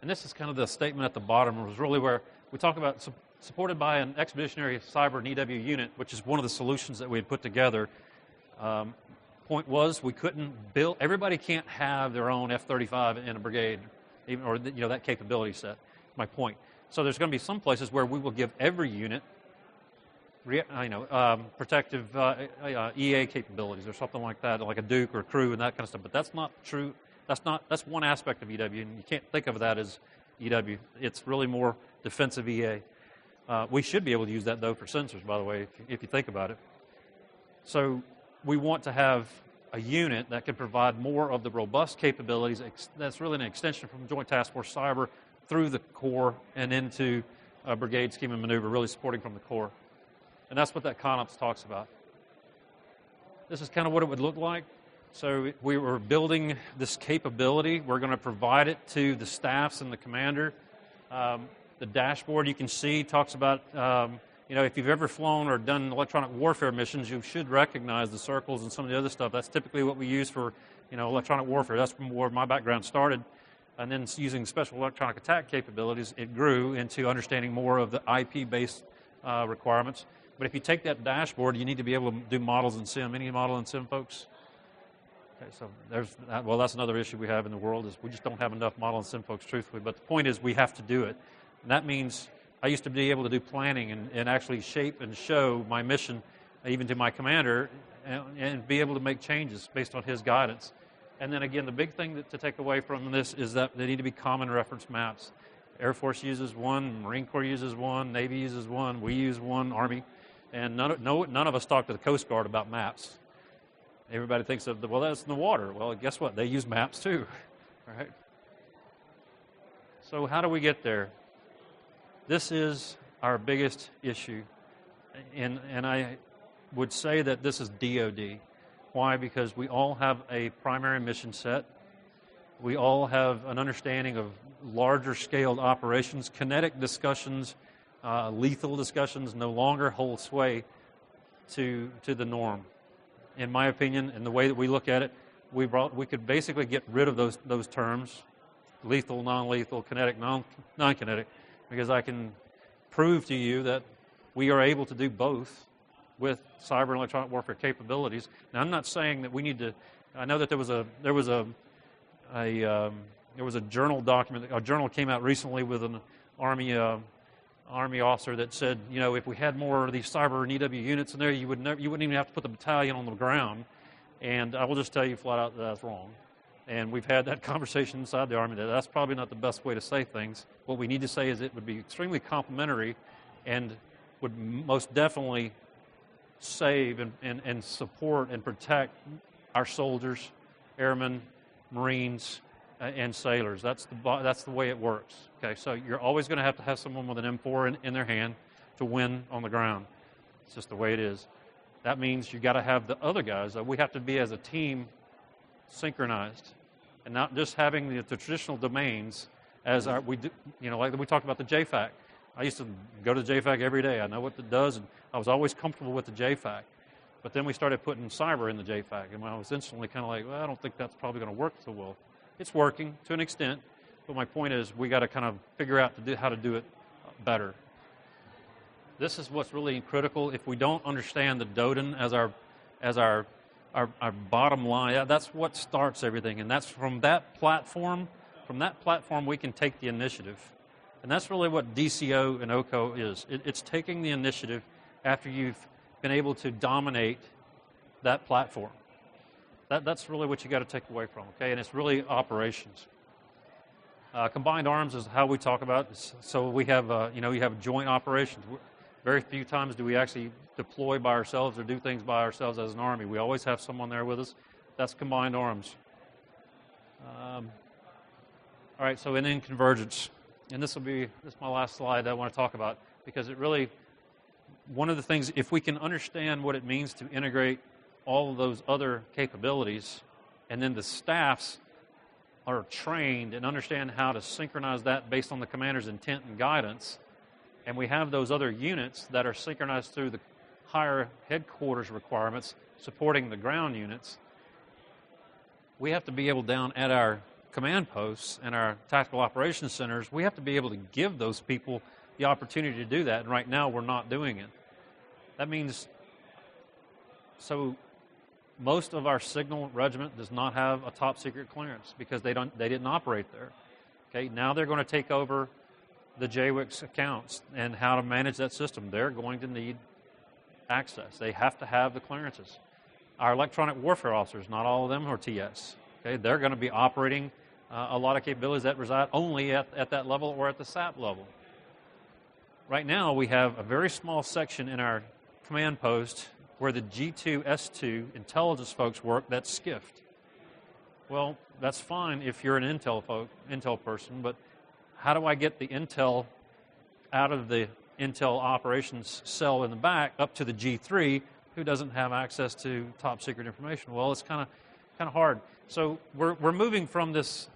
And this is kind of the statement at the bottom. It was really where we talk about supported by an expeditionary cyber and EW unit, which is one of the solutions that we had put together. Point was, we couldn't build, everybody can't have their own F-35 in a brigade, even, or that capability set, my point. So there's going to be some places where we will give every unit protective EA capabilities or something like that, like a Duke or a crew and that kind of stuff. But that's not true. That's one aspect of EW, and you can't think of that as EW. It's really more defensive EA. We should be able to use that, though, for sensors, by the way, if you think about it. So we want to have a unit that can provide more of the robust capabilities. That's really an extension from Joint Task Force Cyber through the core and into brigade scheme and maneuver, really supporting from the core. And that's what that ConOps talks about. This is kind of what it would look like. So we were building this capability. We're going to provide it to the staffs and the commander. The dashboard you can see talks about if you've ever flown or done electronic warfare missions, you should recognize the circles and some of the other stuff. That's typically what we use for, electronic warfare. That's where my background started. And then using special electronic attack capabilities, it grew into understanding more of the IP-based requirements. But if you take that dashboard, you need to be able to do models in SIM. Any model in SIM, folks? Okay, so that's another issue we have in the world is we just don't have enough model and SIM folks, truthfully. But the point is we have to do it. And that means I used to be able to do planning and actually shape and show my mission even to my commander and be able to make changes based on his guidance. And then again, the big thing to take away from this is that they need to be common reference maps. Air Force uses one, Marine Corps uses one, Navy uses one, we use one, Army, and none of us talk to the Coast Guard about maps. Everybody thinks of, well, that's in the water. Well, guess what? They use maps too, right? So how do we get there? This is our biggest issue, and I would say that this is DoD. Why? Because we all have a primary mission set. We all have an understanding of larger scaled operations. Kinetic discussions, lethal discussions no longer hold sway to the norm. In my opinion, and the way that we look at it, we could basically get rid of those terms, lethal, non-lethal, kinetic, non-kinetic, because I can prove to you that we are able to do both with cyber and electronic warfare capabilities. Now, I'm not saying that we need to. I know that there was a journal document. A journal came out recently with an Army officer that said, if we had more of these cyber and EW units in there, you wouldn't even have to put the battalion on the ground. And I will just tell you flat out that that's wrong. And we've had that conversation inside the Army that that's probably not the best way to say things. What we need to say is it would be extremely complementary and would most definitely save and support and protect our soldiers, airmen, Marines, and sailors. That's the way it works. Okay, so you're always going to have someone with an M4 in their hand to win on the ground. It's just the way it is. That means you got to have the other guys. We have to be as a team synchronized, and not just having the traditional domains as like we talked about the JFAC. I used to go to the JFAC every day. I know what it does, and I was always comfortable with the JFAC. But then we started putting cyber in the JFAC, and I was instantly kind of like, well, I don't think that's probably going to work so well. It's working to an extent, but my point is we got to kind of figure out how to do it better. This is what's really critical. If we don't understand the DODN as our bottom line, that's what starts everything, and that's from that platform. From that platform, we can take the initiative. And that's really what DCO and OCO is. It's taking the initiative after you've been able to dominate that platform. That's really what you got to take away from, okay? And it's really operations. Combined arms is how we talk about it. So we have, you have joint operations. Very few times do we actually deploy by ourselves or do things by ourselves as an Army. We always have someone there with us. That's combined arms. All right, so and then convergence. And this is my last slide that I want to talk about, because it really, one of the things, if we can understand what it means to integrate all of those other capabilities, and then the staffs are trained and understand how to synchronize that based on the commander's intent and guidance, and we have those other units that are synchronized through the higher headquarters requirements supporting the ground units, we have to be able down at our command posts and our tactical operations centers, we have to be able to give those people the opportunity to do that, and right now we're not doing it. That means, so most of our signal regiment does not have a top secret clearance because they didn't operate there. Okay, now they're going to take over the GWACs accounts and how to manage that system. They're going to need access. They have to have the clearances. Our electronic warfare officers, not all of them are TS. Okay, they're going to be operating a lot of capabilities that reside only at that level or at the SAP level. Right now, we have a very small section in our command post where the G2, S2 intelligence folks work that's skiffed. Well, that's fine if you're an intel person, but how do I get the intel out of the intel operations cell in the back up to the G3 who doesn't have access to top secret information? Well, it's kind of hard. So we're moving from this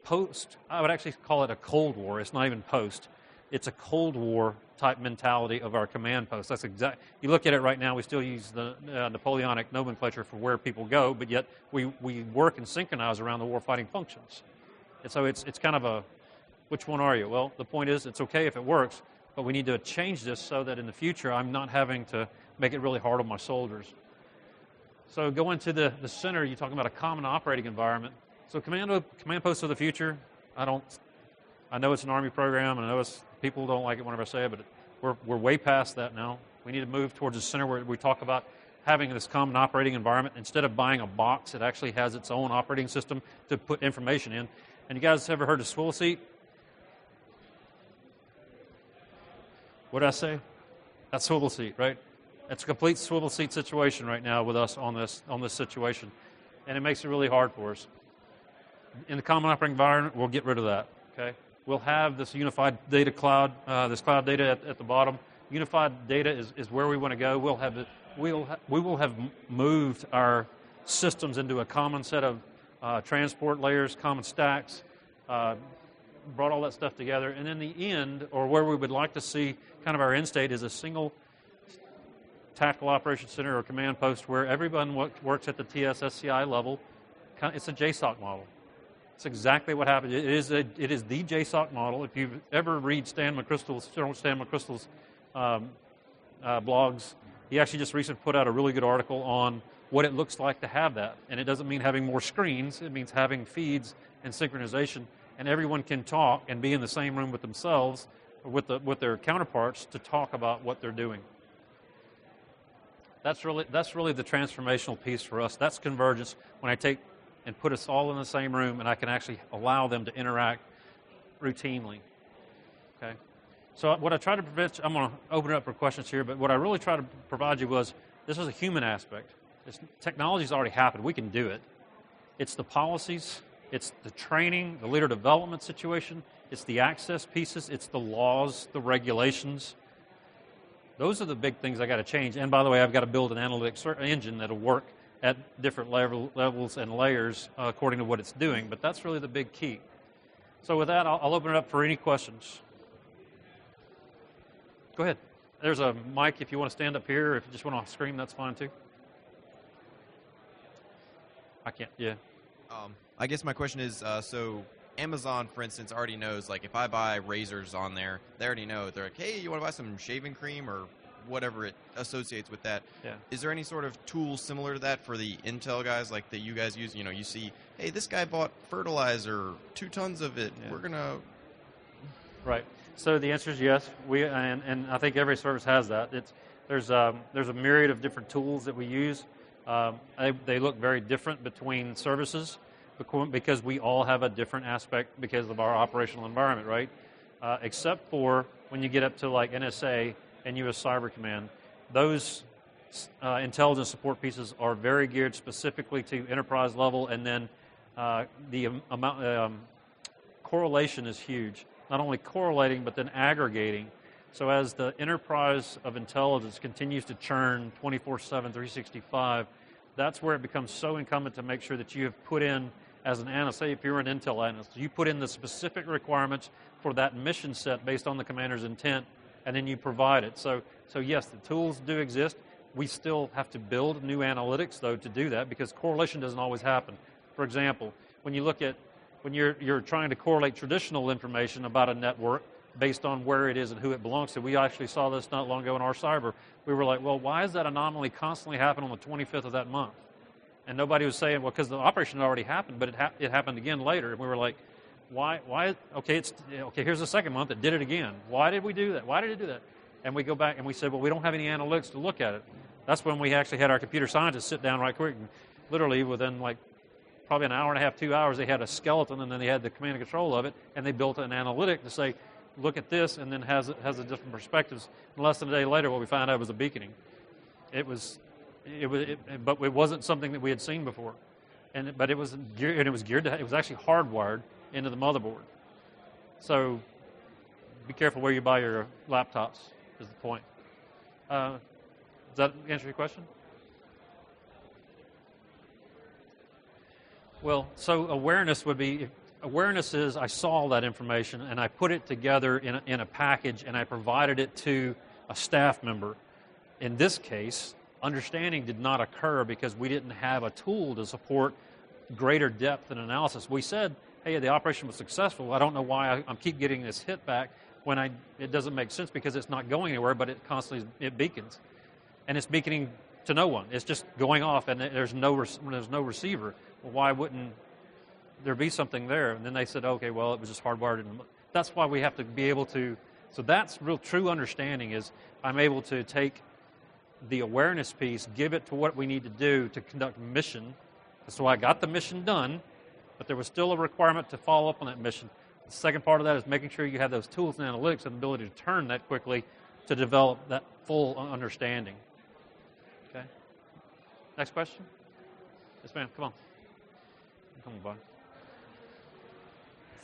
post, I would actually call it a Cold War, it's not even post, it's a Cold War type mentality of our command post. That's you look at it right now, we still use the Napoleonic nomenclature for where people go, but yet we work and synchronize around the warfighting functions. And so it's kind of a, which one are you? Well, the point is it's okay if it works, but we need to change this so that in the future I'm not having to make it really hard on my soldiers. So going to the center, you're talking about a common operating environment. So command posts of the future, I know it's an Army program, and I know people don't like it whenever I say it, but we're way past that now. We need to move towards a center where we talk about having this common operating environment. Instead of buying a box, it actually has its own operating system to put information in. And you guys ever heard of swivel seat? What did I say? That's swivel seat, right? It's a complete swivel seat situation right now with us on this situation, and it makes it really hard for us. In the common operating environment, we'll get rid of that. Okay, we'll have this unified data cloud, this cloud data at the bottom. Unified data is where we want to go. We will have moved our systems into a common set of transport layers, common stacks. Brought all that stuff together, and in the end, or where we would like to see kind of our end state, is a single tactical operations center or command post where everyone works at the TS-SCI level. It's a JSOC model. It's exactly what happened. It is the JSOC model. If you ever read General Stan McChrystal's blogs, he actually just recently put out a really good article on what it looks like to have that. And it doesn't mean having more screens. It means having feeds and synchronization, and everyone can talk and be in the same room with themselves, with their counterparts, to talk about what they're doing. That's really the transformational piece for us. That's convergence, when I take and put us all in the same room and I can actually allow them to interact routinely. Okay. So what I try to prevent, I'm going to open it up for questions here, but what I really try to provide you was, this is a human aspect. Technology's already happened. We can do it. It's the policies, it's the training, the leader development situation, it's the access pieces, it's the laws, the regulations. Those are the big things I got to change. And by the way, I've got to build an analytics engine that'll work at different levels and layers according to what it's doing. But that's really the big key. So with that, I'll open it up for any questions. Go ahead. There's a mic if you want to stand up here. If you just want to scream, that's fine too. I can't, yeah. I guess my question is, so Amazon, for instance, already knows, like, if I buy razors on there, they already know. They're like, hey, you want to buy some shaving cream or whatever it associates with that. Yeah. Is there any sort of tool similar to that for the Intel guys, like that you guys use? You know, you see, hey, this guy bought fertilizer, 2 tons of it. Yeah. We're going to... Right. So the answer is yes. And I think every service has that. There's a myriad of different tools that we use. They look very different between services, because we all have a different aspect because of our operational environment, right? Except for when you get up to like NSA and U.S. Cyber Command, those intelligence support pieces are very geared specifically to enterprise level, and then the amount correlation is huge. Not only correlating, but then aggregating. So as the enterprise of intelligence continues to churn 24/7, 365, that's where it becomes so incumbent to make sure that you have put in, as an analyst, say if you're an Intel analyst, you put in the specific requirements for that mission set based on the commander's intent, and then you provide it. So yes, the tools do exist. We still have to build new analytics, though, to do that, because correlation doesn't always happen. For example, when you're trying to correlate traditional information about a network based on where it is and who it belongs to, we actually saw this not long ago in our cyber. We were like, well, why is that anomaly constantly happening on the 25th of that month? And nobody was saying, well, because the operation had already happened, but it happened again later. And we were like, why? Okay, here's the second month it did it again. Why did we do that? Why did it do that? And we go back and we said, well, we don't have any analytics to look at it. That's when we actually had our computer scientists sit down right quick, and literally within like probably an hour and a half, 2 hours, they had a skeleton, and then they had the command and control of it, and they built an analytic to say, look at this, and then has the different perspectives. And less than a day later, what we found out was a beaconing. But it wasn't something that we had seen before, but it was geared. It was actually hardwired into the motherboard. So be careful where you buy your laptops. Is the point. Does that answer your question? Well, so awareness would be, awareness is I saw that information and I put it together in a package and I provided it to a staff member. In this case, understanding did not occur because we didn't have a tool to support greater depth and analysis. We said, hey, the operation was successful. I don't know why I keep getting this hit back when it doesn't make sense because it's not going anywhere, but it constantly beacons. And it's beaconing to no one. It's just going off and there's no receiver. Well, why wouldn't there be something there? And then they said, okay, well, it was just hardwired. That's why we have to be able to, so that's real true understanding is I'm able to take the awareness piece, give it to what we need to do to conduct mission. So I got the mission done, but there was still a requirement to follow up on that mission. The second part of that is making sure you have those tools and analytics and the ability to turn that quickly to develop that full understanding. Okay. Next question? Yes, ma'am. Come on. Come on, by.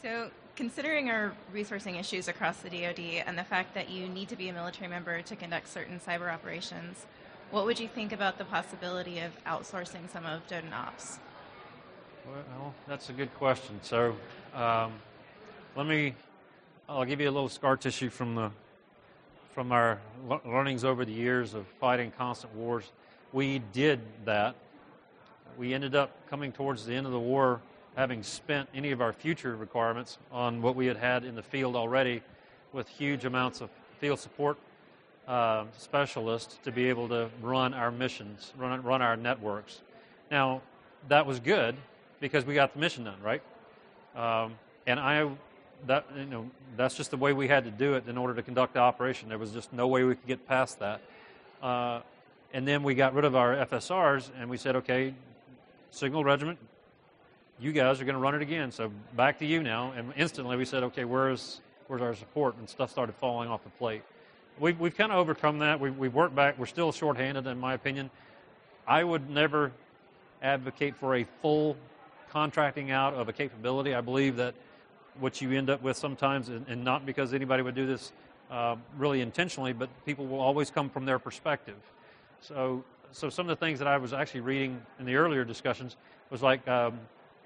So, considering our resourcing issues across the DoD and the fact that you need to be a military member to conduct certain cyber operations, what would you think about the possibility of outsourcing some of DoD ops? Well, that's a good question. So, I'll give you a little scar tissue from our learnings over the years of fighting constant wars. We did that. We ended up coming towards the end of the war having spent any of our future requirements on what we had in the field already with huge amounts of field support specialists to be able to run our missions, run our networks. Now, that was good because we got the mission done, right? That's just the way we had to do it in order to conduct the operation. There was just no way we could get past that. And then we got rid of our FSRs and we said, okay, Signal Regiment, you guys are going to run it again, so back to you now. And instantly we said, okay, where's our support? And stuff started falling off the plate. We've kind of overcome that. We've worked back. We're still shorthanded, in my opinion. I would never advocate for a full contracting out of a capability. I believe that what you end up with sometimes, and not because anybody would do this really intentionally, but people will always come from their perspective. So some of the things that I was actually reading in the earlier discussions was like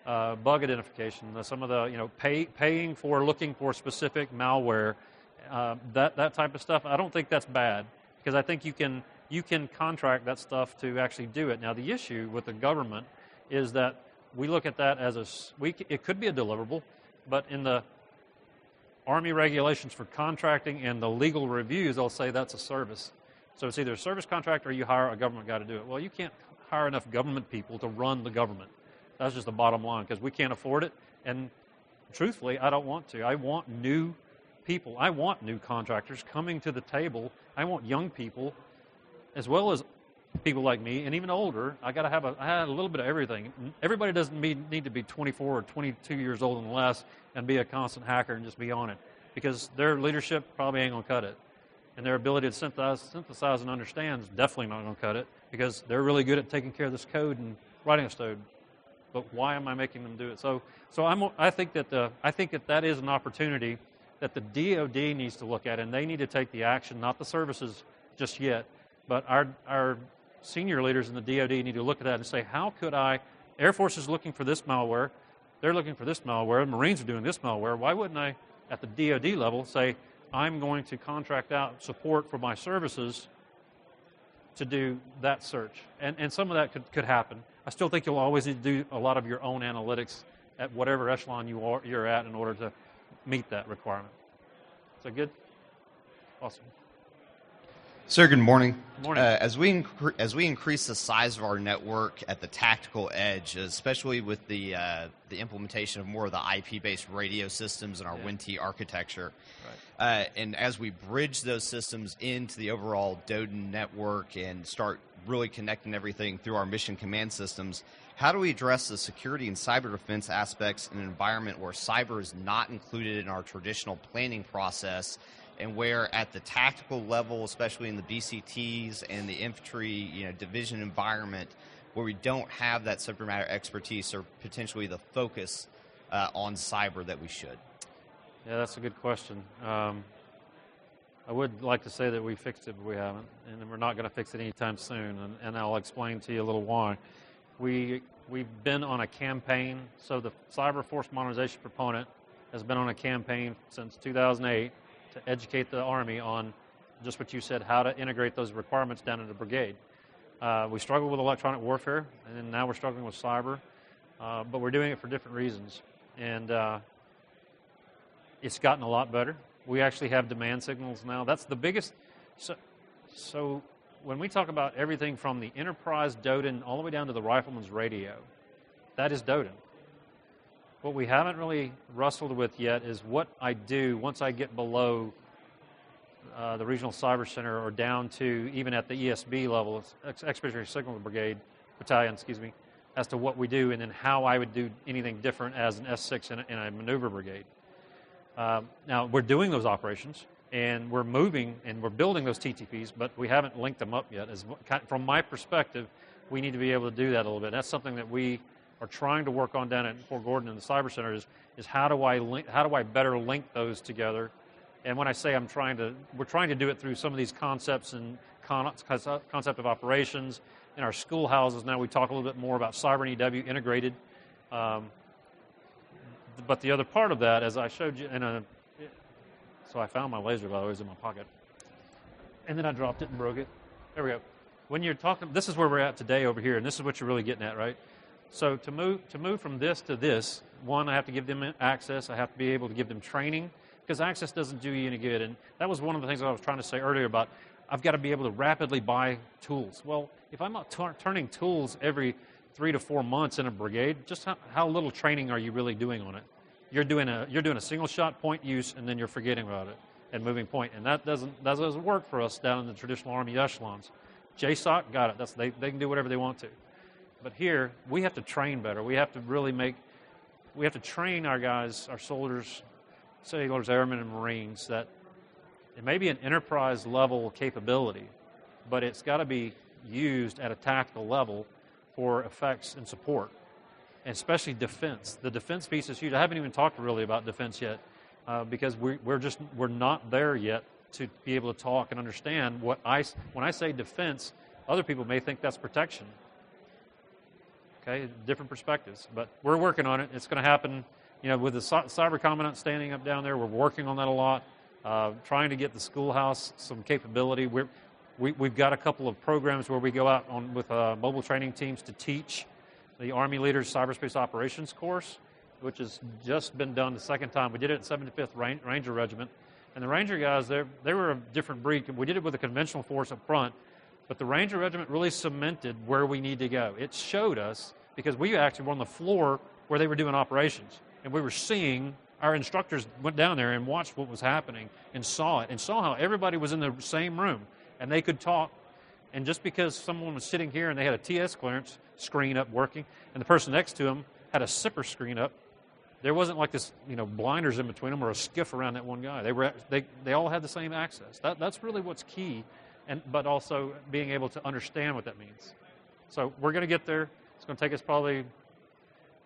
bug identification, some of the paying for looking for specific malware, that type of stuff. I don't think that's bad because I think you can contract that stuff to actually do it. Now the issue with the government is that we look at that as it could be a deliverable, but in the Army regulations for contracting and the legal reviews, they'll say that's a service. So it's either a service contract or you hire a government guy to do it. Well, you can't hire enough government people to run the government. That's just the bottom line because we can't afford it. And truthfully, I don't want to. I want new people. I want new contractors coming to the table. I want young people as well as people like me and even older. I had a little bit of everything. Everybody doesn't need to be 24 or 22 years old and less and be a constant hacker and just be on it because their leadership probably ain't going to cut it. And their ability to synthesize and understand is definitely not going to cut it because they're really good at taking care of this code and writing this code. But why am I making them do it? So I think that is an opportunity that the DoD needs to look at, and they need to take the action, not the services just yet, but our senior leaders in the DoD need to look at that and say, how could Air Force is looking for this malware, they're looking for this malware, Marines are doing this malware, why wouldn't I, at the DoD level, say, I'm going to contract out support for my services to do that search? And some of that could happen. I still think you'll always need to do a lot of your own analytics at whatever echelon you're at in order to meet that requirement. Is that good? Awesome. Sir, good morning. Good morning. As we increase the size of our network at the tactical edge, especially with the implementation of more of the IP-based radio systems in our WinT architecture, right. And as we bridge those systems into the overall DoD network and start really connecting everything through our mission command systems, how do we address the security and cyber defense aspects in an environment where cyber is not included in our traditional planning process, and where at the tactical level, especially in the BCTs and the infantry division environment, where we don't have that subject matter expertise or potentially the focus on cyber that we should? Yeah, that's a good question. I would like to say that we fixed it, but we haven't, and we're not going to fix it anytime soon, and I'll explain to you a little why. we've been on a campaign. So the Cyber Force Modernization proponent has been on a campaign since 2008 to educate the Army on just what you said, how to integrate those requirements down into the brigade. We struggle with electronic warfare, and now we're struggling with cyber, but we're doing it for different reasons. And it's gotten a lot better. We actually have demand signals now. That's the biggest. So when we talk about everything from the enterprise DODIN all the way down to the rifleman's radio, that is DODIN. What we haven't really wrestled with yet is what I do once I get below the Regional Cyber Center or down to even at the ESB level, Expeditionary Signal Brigade, Battalion, excuse me, as to what we do and then how I would do anything different as an S6 in a maneuver brigade. Now, we're doing those operations, and we're moving, and we're building those TTPs, but we haven't linked them up yet. From my perspective, we need to be able to do that a little bit. That's something that we are trying to work on down at Fort Gordon in the Cyber Center is how do I better link those together? And when I say we're trying to do it through some of these concepts and concept of operations. In our schoolhouses now, we talk a little bit more about cyber and EW integrated. But the other part of that, as I showed you so I found my laser, by the way, it was in my pocket. And then I dropped it and broke it. There we go. When you're talking, this is where we're at today over here, and this is what you're really getting at, right? So to move from this to this, one, I have to give them access. I have to be able to give them training, because access doesn't do you any good. And that was one of the things I was trying to say earlier about I've got to be able to rapidly buy tools. Well, if I'm not turning tools every 3 to 4 months in a brigade, just how little training are you really doing on it? You're doing a single shot point use, and then you're forgetting about it and moving point, and that doesn't work for us down in the traditional Army echelons. JSOC, got it. They can do whatever they want to, but here we have to train better. We have to we have to train our guys, our soldiers, sailors, airmen, and Marines that it may be an enterprise level capability, but it's got to be used at a tactical level for effects and support. And especially defense. The defense piece is huge. I haven't even talked really about defense yet because we're not there yet to be able to talk and understand when I say defense, other people may think that's protection. Okay, different perspectives, but we're working on it. It's going to happen. With the cyber commandant standing up down there, we're working on that a lot, trying to get the schoolhouse some capability. We've got a couple of programs where we go out with mobile training teams to teach the Army Leaders Cyberspace Operations course, which has just been done the second time. We did it at 75th Ranger Regiment. And the Ranger guys, they were a different breed. We did it with a conventional force up front, but the Ranger Regiment really cemented where we need to go. It showed us, because we actually were on the floor where they were doing operations, and we were seeing, our instructors went down there and watched what was happening and saw it, and saw how everybody was in the same room, and they could talk. And just because someone was sitting here and they had a TS clearance screen up working, and the person next to them had a SIPR screen up, there wasn't like this, blinders in between them or a skiff around that one guy. They all had the same access. That's really what's key, but also being able to understand what that means. So we're going to get there. It's going to take us probably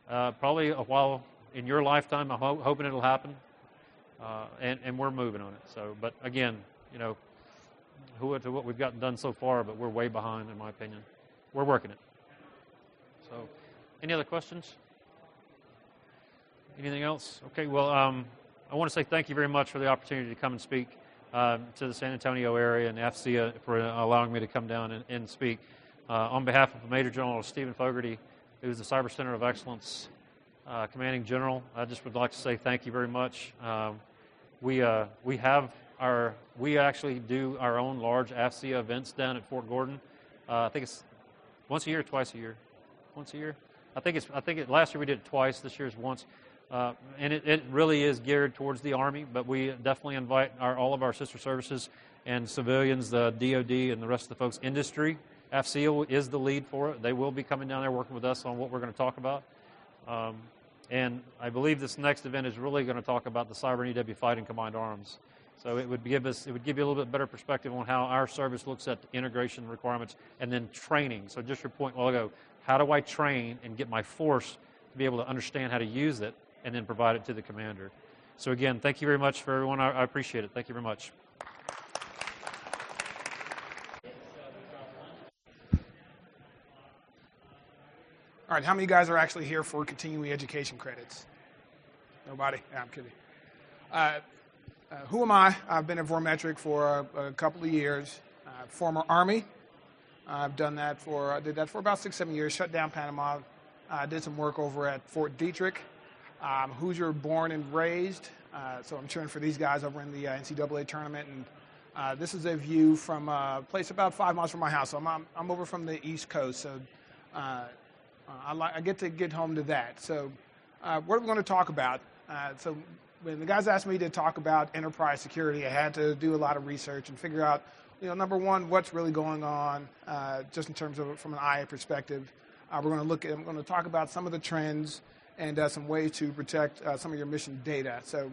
a while in your lifetime. I'm hoping it'll happen, and we're moving on it. So, but again, to what we've gotten done so far, but we're way behind, in my opinion. We're working it. So, any other questions? Anything else? Okay, well, I want to say thank you very much for the opportunity to come and speak to the San Antonio area and AFCEA for allowing me to come down and speak. On behalf of Major General Stephen Fogarty, who's the Cyber Center of Excellence Commanding General, I just would like to say thank you very much. We actually do our own large AFCEA events down at Fort Gordon. I think it's once a year, twice a year. Once a year. Last year we did it twice. This year's once, and it really is geared towards the Army. But we definitely invite all of our sister services and civilians, the DoD, and the rest of the folks. Industry, AFCEA is the lead for it. They will be coming down there working with us on what we're going to talk about. And I believe this next event is really going to talk about the cyber and EW fighting combined arms. So it would give you a little bit better perspective on how our service looks at integration requirements and then training. So just your point a while ago, how do I train and get my force to be able to understand how to use it and then provide it to the commander? So again, thank you very much for everyone. I appreciate it. Thank you very much. All right, how many guys are actually here for continuing education credits? Nobody? Yeah, I'm kidding. Who am I? I've been at Vormetric for a couple of years. Former Army. I've done that did that for about 6-7 years, shut down Panama. Did some work over at Fort Detrick. Hoosier born and raised, so I'm cheering for these guys over in the NCAA tournament. And this is a view from a place about 5 miles from my house. So I'm over from the East Coast, so I get to get home to that. So what are we going to talk about? So when the guys asked me to talk about enterprise security, I had to do a lot of research and figure out, number one, what's really going on, just in terms of from an IA perspective. I'm going to talk about some of the trends and some ways to protect some of your mission data. So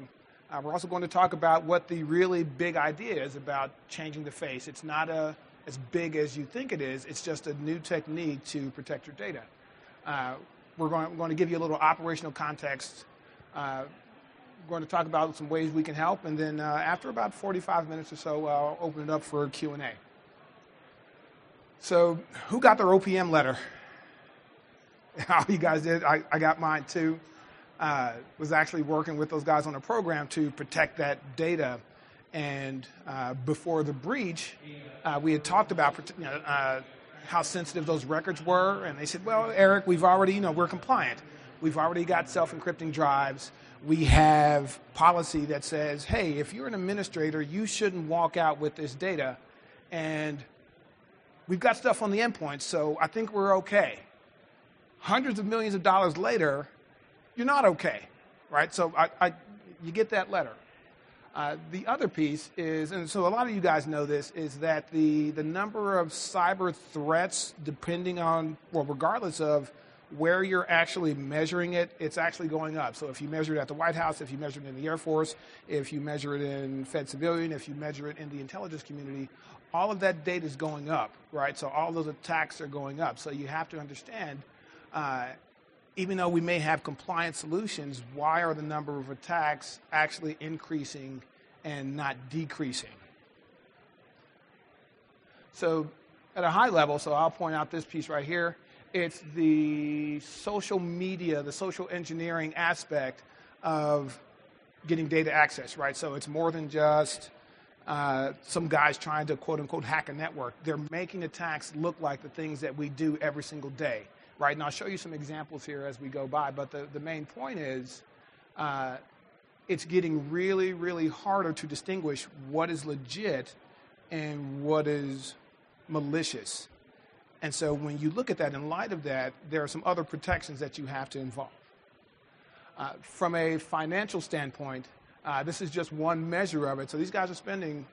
we're also going to talk about what the really big idea is about changing the face. It's not as big as you think it is. It's just a new technique to protect your data. We're going to give you a little operational context. We're going to talk about some ways we can help, and then after about 45 minutes or so, I'll open it up for Q&A. So who got their OPM letter? How you guys did? I got mine too. Was actually working with those guys on a program to protect that data. And before the breach, we had talked about how sensitive those records were. And they said, well, Eric, we've already, we're compliant. We've already got self-encrypting drives. We have policy that says, hey, if you're an administrator, you shouldn't walk out with this data. And we've got stuff on the endpoint, so I think we're okay. Hundreds of millions of dollars later, you're not okay, right? So you get that letter. The other piece is, and so a lot of you guys know this, is that the number of cyber threats, depending on, well, regardless of where you're actually measuring it, it's actually going up. So if you measure it at the White House, if you measure it in the Air Force, if you measure it in Fed Civilian, if you measure it in the intelligence community, all of that data is going up, right? So all those attacks are going up. So you have to understand, even though we may have compliant solutions, why are the number of attacks actually increasing and not decreasing? So at a high level, so I'll point out this piece right here, it's the social media, the social engineering aspect of getting data access, right? So it's more than just some guys trying to, quote unquote, hack a network. They're making attacks look like the things that we do every single day, right? And I'll show you some examples here as we go by, but the main point is it's getting really, really harder to distinguish what is legit and what is malicious. And so when you look at that, in light of that, there are some other protections that you have to involve. From a financial standpoint, this is just one measure of it. So these guys are spending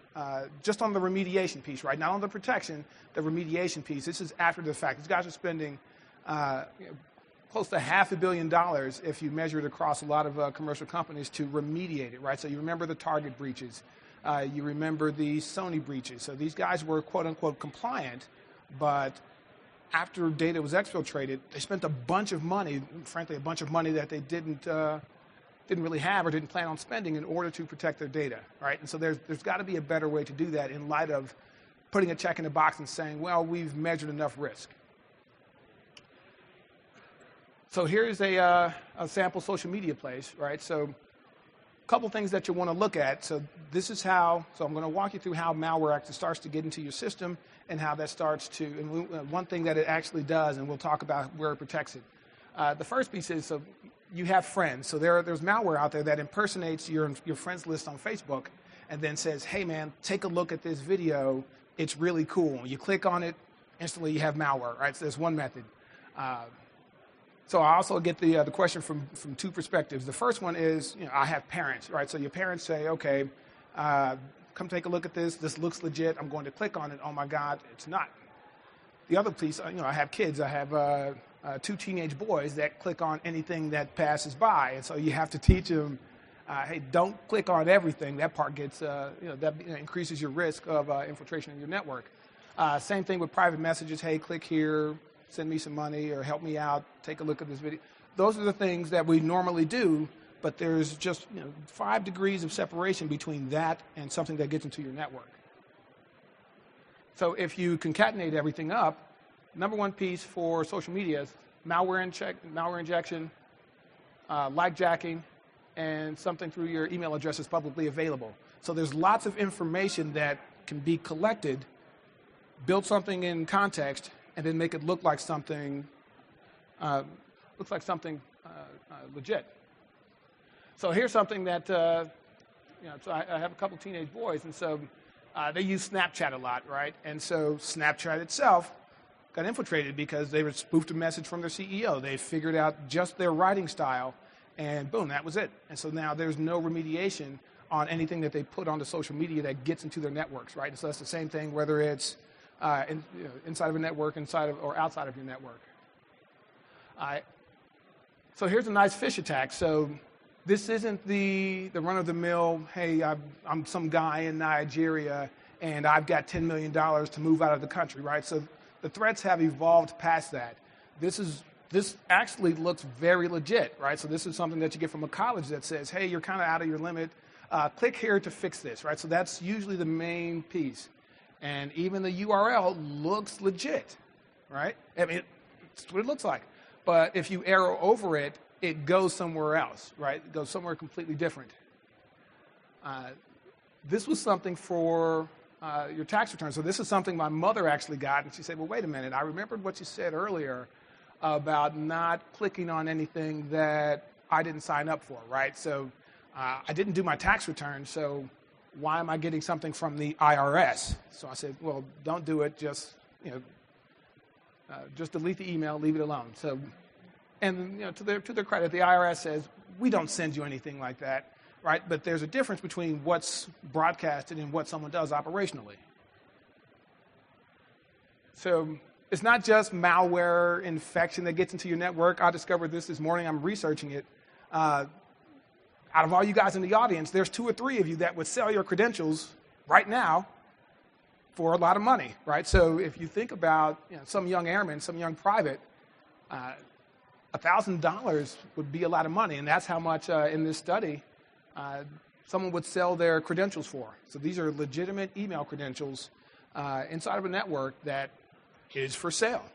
just on the remediation piece, right? Not on the protection, the remediation piece. This is after the fact. These guys are spending close to $500 million if you measure it across a lot of commercial companies to remediate it, right? So you remember the Target breaches. You remember the Sony breaches. So these guys were, quote unquote, compliant, but after data was exfiltrated, they spent a bunch of money, frankly, a bunch of money that they didn't really have or didn't plan on spending in order to protect their data, right? And so there's got to be a better way to do that in light of putting a check in the box and saying, well, we've measured enough risk. So here's a sample social media place, right? So a couple things that you want to look at. So this is how, so I'm going to walk you through how malware actually starts to get into your system and how that starts to, and one thing that it actually does, and we'll talk about where it protects it. The first piece is, so you have friends. So there's malware out there that impersonates your friends list on Facebook and then says, hey man, take a look at this video. It's really cool. You click on it, instantly you have malware, right? So there's one method. So I also get the question from two perspectives. The first one is, I have parents, right? So your parents say, okay, come take a look at this. This looks legit. I'm going to click on it. Oh my God, it's not. The other piece, I have kids. I have 2 teenage boys that click on anything that passes by, and so you have to teach them, hey, don't click on everything. That part gets, that increases your risk of infiltration in your network. Same thing with private messages. Hey, click here. Send me some money or help me out, take a look at this video. Those are the things that we normally do, but there's just 5 degrees of separation between that and something that gets into your network. So if you concatenate everything up, number one piece for social media, malware injection, jacking, and something through your email address is publicly available. So there's lots of information that can be collected, build something in context, and then make it look like something legit. So here's something that so I have a couple teenage boys, and so they use Snapchat a lot, right? And so Snapchat itself got infiltrated because they were spoofed a message from their CEO. They figured out just their writing style, and boom, that was it. And so now there's no remediation on anything that they put onto social media that gets into their networks, right? And so that's the same thing whether it's inside of a network, or outside of your network. So here's a nice fish attack. So this isn't the run-of-the-mill, hey, I'm some guy in Nigeria, and I've got $10 million to move out of the country, right? So the threats have evolved past that. This actually looks very legit, right? So this is something that you get from a college that says, hey, you're kind of out of your limit. Click here to fix this, right? So that's usually the main piece. And even the URL looks legit, right? I mean, it's what it looks like. But if you arrow over it, it goes somewhere else, right? It goes somewhere completely different. This was something for your tax return. So this is something my mother actually got, and she said, well, wait a minute. I remembered what you said earlier about not clicking on anything that I didn't sign up for, right? So I didn't do my tax return, so why am I getting something from the IRS? So I said, well, don't do it. Just delete the email, leave it alone. So, and to their credit, the IRS says we don't send you anything like that, right? But there's a difference between what's broadcasted and what someone does operationally. So it's not just malware infection that gets into your network. I discovered this morning. I'm researching it. Out of all you guys in the audience, there's 2 or 3 of you that would sell your credentials right now for a lot of money, right? So if you think about some young airman, some young private, $1,000 would be a lot of money, and that's how much in this study someone would sell their credentials for. So these are legitimate email credentials inside of a network that is for sale.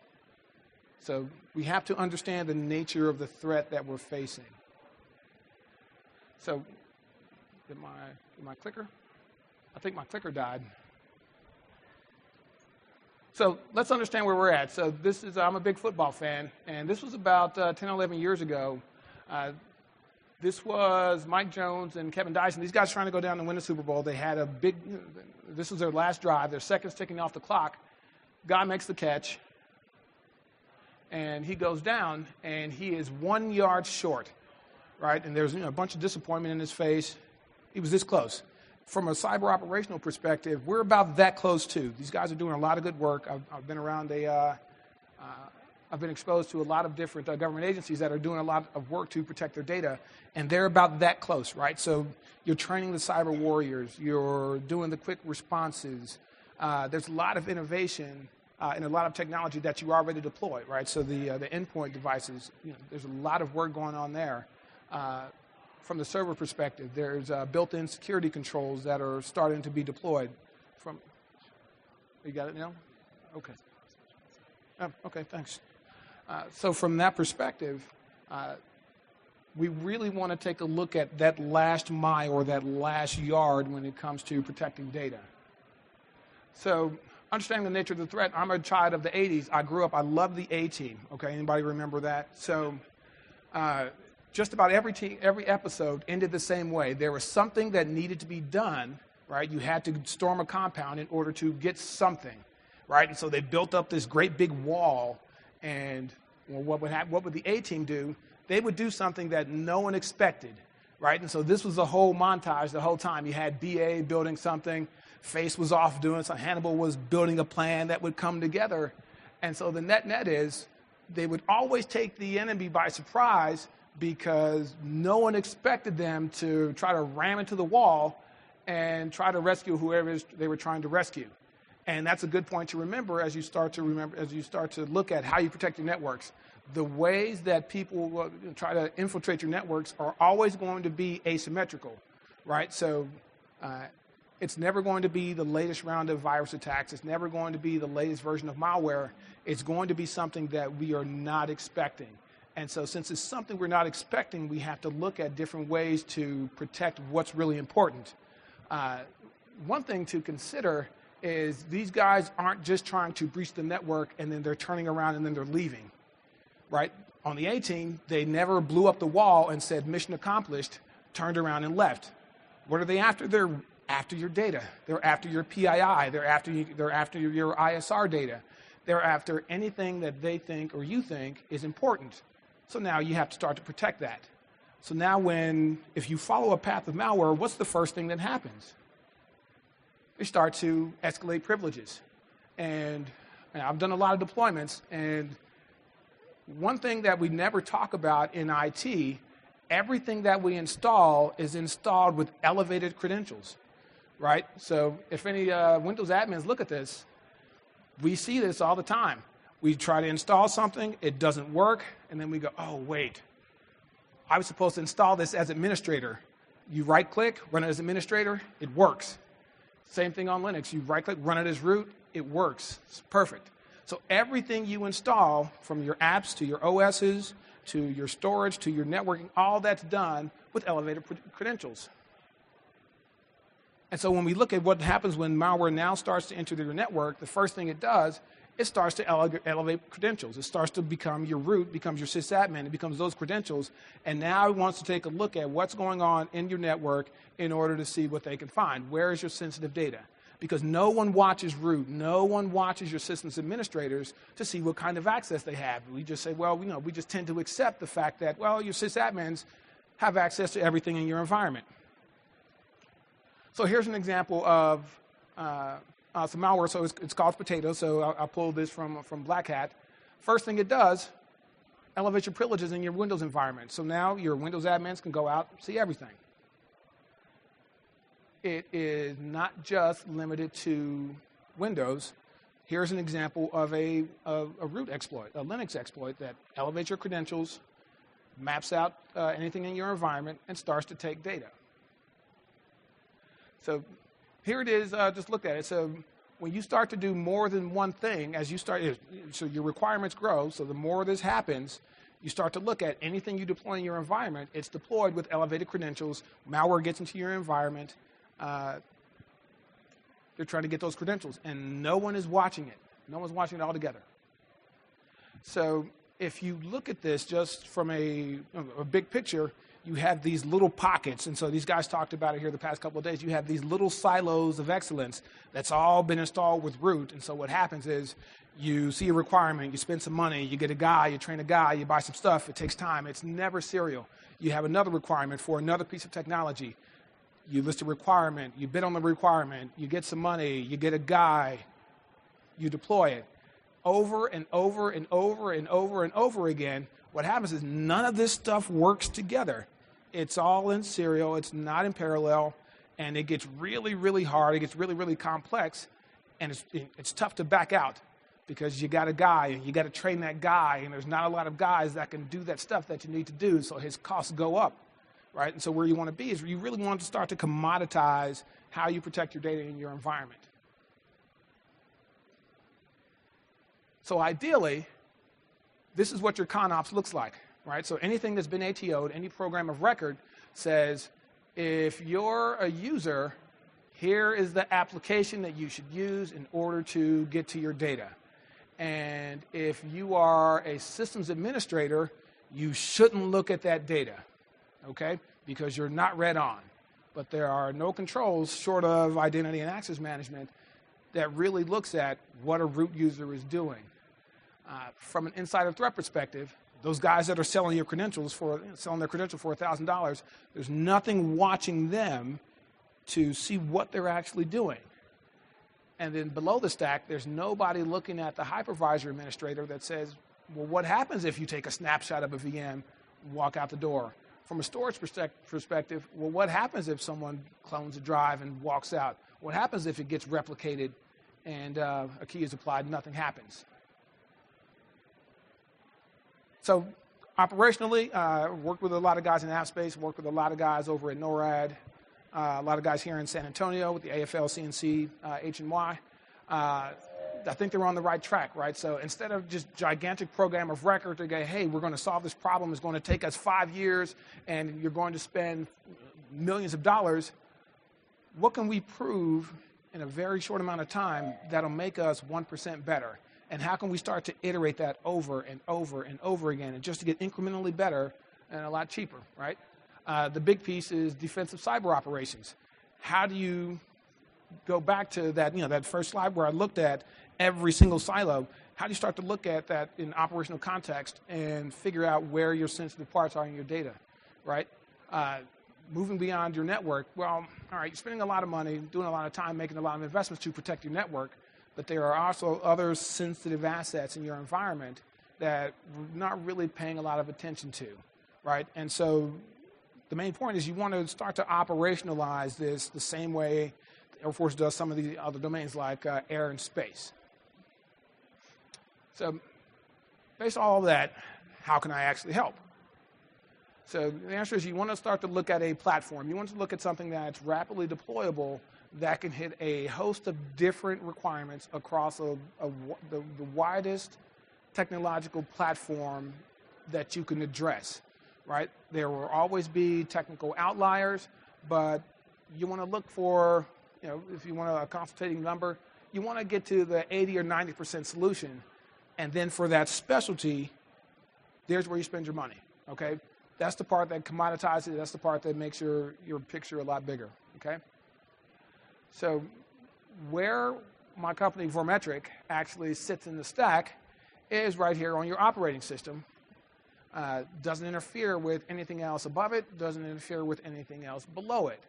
So we have to understand the nature of the threat that we're facing. So, did my clicker? I think my clicker died. So let's understand where we're at. So I'm a big football fan, and this was about 10 or 11 years ago. This was Mike Jones and Kevin Dyson. These guys trying to go down and win the Super Bowl. They had this was their last drive. Their seconds ticking off the clock. Guy makes the catch, and he goes down, and he is 1 yard short. Right, and there's a bunch of disappointment in his face. He was this close. From a cyber operational perspective, we're about that close too. These guys are doing a lot of good work. I've been around I've been exposed to a lot of different government agencies that are doing a lot of work to protect their data, and they're about that close, right? So you're training the cyber warriors. You're doing the quick responses. There's a lot of innovation and a lot of technology that you already deploy, right? So the endpoint devices, there's a lot of work going on there. From the server perspective, there's built-in security controls that are starting to be deployed. You got it now? Okay. Okay, thanks. So from that perspective, we really want to take a look at that last mile or that last yard when it comes to protecting data. So understanding the nature of the threat, I'm a child of the 80s. I grew up, I loved the A-Team. Okay, anybody remember that? So just about every episode ended the same way. There was something that needed to be done, right? You had to storm a compound in order to get something, right? And so they built up this great big wall, and what would the A-Team do? They would do something that no one expected, right? And so this was a whole montage the whole time. You had BA building something, Face was off doing something, Hannibal was building a plan that would come together. And so the net is they would always take the enemy by surprise, because no one expected them to try to ram into the wall and try to rescue whoever they were trying to rescue. And that's a good point to remember as you start to look at how you protect your networks. The ways that people will try to infiltrate your networks are always going to be asymmetrical, right? So It's never going to be the latest round of virus attacks. It's never going to be the latest version of malware. It's going to be something that we are not expecting. And so since it's something we're not expecting, we have to look at different ways to protect what's really important. One thing to consider is these guys aren't just trying to breach the network and then they're turning around and then they're leaving, right? On the A-Team, they never blew up the wall and said mission accomplished, turned around and left. What are they after? They're after your data. They're after your PII. They're after your ISR data. They're after anything that they think or you think is important. So now you have to start to protect that. So now if you follow a path of malware, what's the first thing that happens? They start to escalate privileges. And I've done a lot of deployments, and one thing that we never talk about in IT, everything that we install is installed with elevated credentials, right? So if any Windows admins look at this, we see this all the time. We try to install something, it doesn't work, and then we go, oh, wait. I was supposed to install this as administrator. You right-click, run it as administrator, it works. Same thing on Linux. You right-click, run it as root, it works. It's perfect. So everything you install, from your apps to your OSs, to your storage, to your networking, all that's done with elevated credentials. And so when we look at what happens when malware now starts to enter your network, the first thing it does, it starts to elevate credentials. It starts to become your root, becomes your sysadmin, it becomes those credentials, and now it wants to take a look at what's going on in your network in order to see what they can find. Where is your sensitive data? Because no one watches root, no one watches your systems administrators to see what kind of access they have. We just say, well, we just tend to accept the fact that, well, your sysadmins have access to everything in your environment. So here's an example of some malware. So it's called Potato. So I pulled this from Black Hat. First thing it does, elevate your privileges in your Windows environment. So now your Windows admins can go out and see everything. It is not just limited to Windows. Here's an example of a root exploit, a Linux exploit that elevates your credentials, maps out anything in your environment, and starts to take data. So here it is, just look at it. So when you start to do more than one thing, so your requirements grow, so the more this happens, you start to look at anything you deploy in your environment, it's deployed with elevated credentials, malware gets into your environment, they're trying to get those credentials, and no one is watching it. No one's watching it all together. So if you look at this just from a big picture, you have these little pockets, and so these guys talked about it here the past couple of days. You have these little silos of excellence that's all been installed with root, and so what happens is you see a requirement, you spend some money, you get a guy, you train a guy, you buy some stuff, it takes time. It's never serial. You have another requirement for another piece of technology. You list a requirement, you bid on the requirement, you get some money, you get a guy, you deploy it. Over and over and over and over and over again, what happens is none of this stuff works together. It's all in serial, it's not in parallel, and it gets really, really hard, it gets really, really complex, and it's tough to back out because you got a guy, and you got to train that guy, and there's not a lot of guys that can do that stuff that you need to do, so his costs go up, right? And so where you want to be is you really want to start to commoditize how you protect your data in your environment. So ideally, this is what your ConOps looks like, right? So anything that's been ATO'd, any program of record says, if you're a user, here is the application that you should use in order to get to your data. And if you are a systems administrator, you shouldn't look at that data, okay? Because you're not read on. But there are no controls short of identity and access management that really looks at what a root user is doing. From an insider threat perspective, those guys that are selling their credential for $1,000, there's nothing watching them to see what they're actually doing. And then below the stack, there's nobody looking at the hypervisor administrator that says, well, what happens if you take a snapshot of a VM and walk out the door? From a storage perspective, well, what happens if someone clones a drive and walks out? What happens if it gets replicated and a key is applied and nothing happens? So operationally, worked with a lot of guys in AppSpace, worked with a lot of guys over at NORAD. a lot of guys here in San Antonio with the AFL, CNC, H&Y. I think they're on the right track, right? So instead of just gigantic program of record to go, hey, we're going to solve this problem, it's going to take us 5 years, and you're going to spend millions of dollars, what can we prove in a very short amount of time that'll make us 1% better? And how can we start to iterate that over and over and over again, and just to get incrementally better and a lot cheaper, right? The big piece is defensive cyber operations. How do you go back to that, that first slide where I looked at every single silo? How do you start to look at that in operational context and figure out where your sensitive parts are in your data, right? Moving beyond your network, well, all right, you're spending a lot of money, doing a lot of time, making a lot of investments to protect your network, but there are also other sensitive assets in your environment that we're not really paying a lot of attention to, right? And so the main point is you want to start to operationalize this the same way the Air Force does some of the other domains like air and space. So based on all of that, how can I actually help? So the answer is you want to start to look at a platform. You want to look at something that's rapidly deployable that can hit a host of different requirements across the widest technological platform that you can address, right? There will always be technical outliers, but you want to look for, if you want a consultating number, you want to get to the 80 or 90% solution, and then for that specialty, there's where you spend your money, okay? That's the part that commoditizes it. That's the part that makes your picture a lot bigger, okay? So where my company, Vormetric, actually sits in the stack is right here on your operating system. Doesn't interfere with anything else above it, doesn't interfere with anything else below it.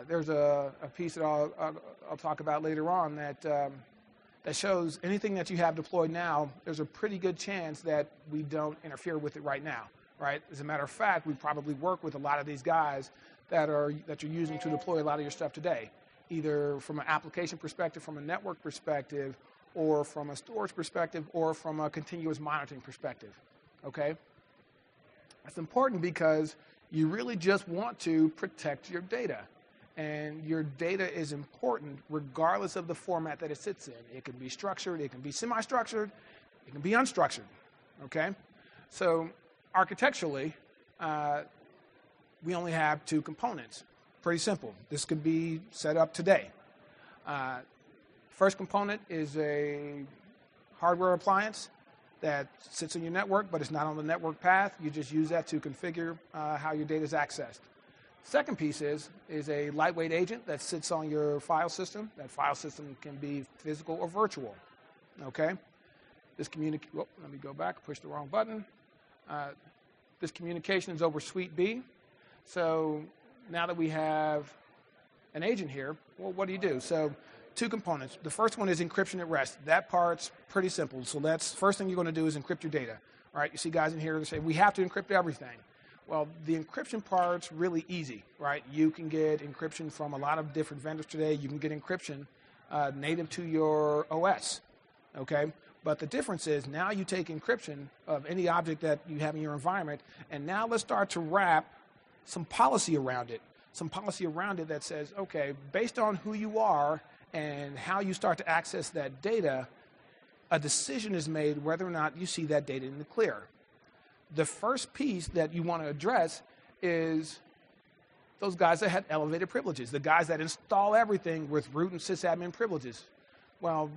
There's a piece that I'll talk about later on that shows anything that you have deployed now, there's a pretty good chance that we don't interfere with it right now, right? As a matter of fact, we probably work with a lot of these guys that you're using to deploy a lot of your stuff today, either from an application perspective, from a network perspective, or from a storage perspective, or from a continuous monitoring perspective, okay? That's important because you really just want to protect your data. And your data is important regardless of the format that it sits in. It can be structured, it can be semi-structured, it can be unstructured, okay? So architecturally, we only have two components. Pretty simple. This could be set up today. First component is a hardware appliance that sits in your network, but it's not on the network path. You just use that to configure how your data is accessed. Second piece is a lightweight agent that sits on your file system. That file system can be physical or virtual, okay? Let me go back, push the wrong button. This communication is over Suite B. So now that we have an agent here, well, what do? So two components. The first one is encryption at rest. That part's pretty simple. So that's first thing you're going to do is encrypt your data. All right, you see guys in here that say, we have to encrypt everything. Well, the encryption part's really easy, right? You can get encryption from a lot of different vendors today. You can get encryption native to your OS, okay? But the difference is now you take encryption of any object that you have in your environment, and now let's start to wrap some policy around it. Some policy around it that says, okay, based on who you are and how you start to access that data, a decision is made whether or not you see that data in the clear. The first piece that you want to address is those guys that have elevated privileges, the guys that install everything with root and sysadmin privileges. Well,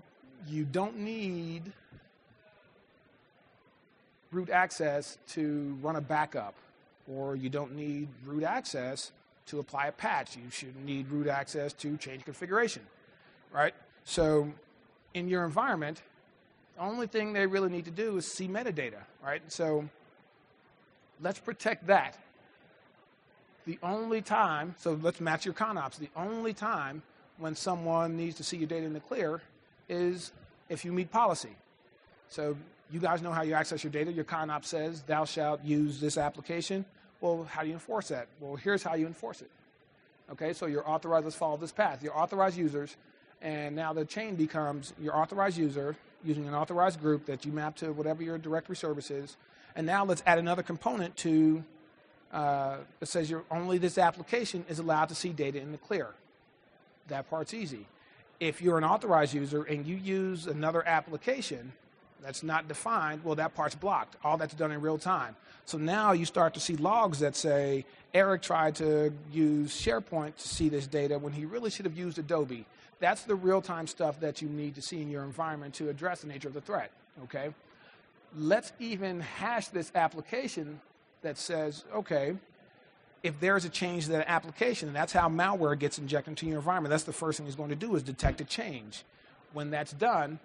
you don't need root access to run a backup, or you don't need root access to apply a patch. You shouldn't need root access to change configuration, right? So in your environment, the only thing they really need to do is see metadata, right? So let's protect that. The only time, so let's match your ConOps. The only time when someone needs to see your data in the clear is if you meet policy. So you guys know how you access your data. Your ConOps says, thou shalt use this application. Well, how do you enforce that? Well, here's how you enforce it. Okay, so you're authorized, let's follow this path. You're authorized users, and now the chain becomes your authorized user using an authorized group that you map to whatever your directory service is. And now let's add another component to it says only this application is allowed to see data in the clear. That part's easy. If you're an authorized user and you use another application that's not defined, well, that part's blocked. All that's done in real time. So now you start to see logs that say, Eric tried to use SharePoint to see this data when he really should have used Adobe. That's the real-time stuff that you need to see in your environment to address the nature of the threat, okay? Let's even hash this application that says, okay, if there's a change to that application, and that's how malware gets injected into your environment, that's the first thing it's going to do is detect a change. When that's done,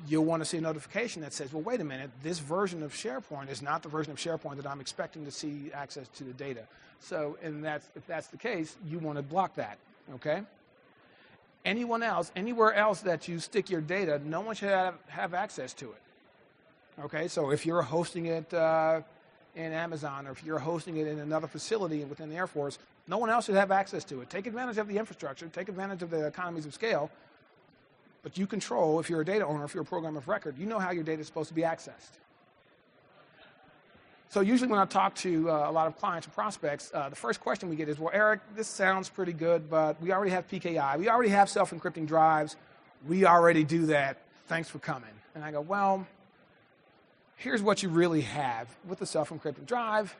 you'll want to see a notification that says, well, wait a minute, this version of SharePoint is not the version of SharePoint that I'm expecting to see access to the data. So if that's the case, you want to block that, okay? Anyone else, anywhere else that you stick your data, no one should have access to it, okay? So if you're hosting it in Amazon or if you're hosting it in another facility within the Air Force, no one else should have access to it. Take advantage of the infrastructure, take advantage of the economies of scale, but you control, if you're a data owner, if you're a program of record, you know how your data is supposed to be accessed. So usually when I talk to a lot of clients and prospects, the first question we get is, well, Eric, this sounds pretty good, but we already have PKI. We already have self-encrypting drives. We already do that. Thanks for coming. And I go, well, here's what you really have. With the self-encrypting drive,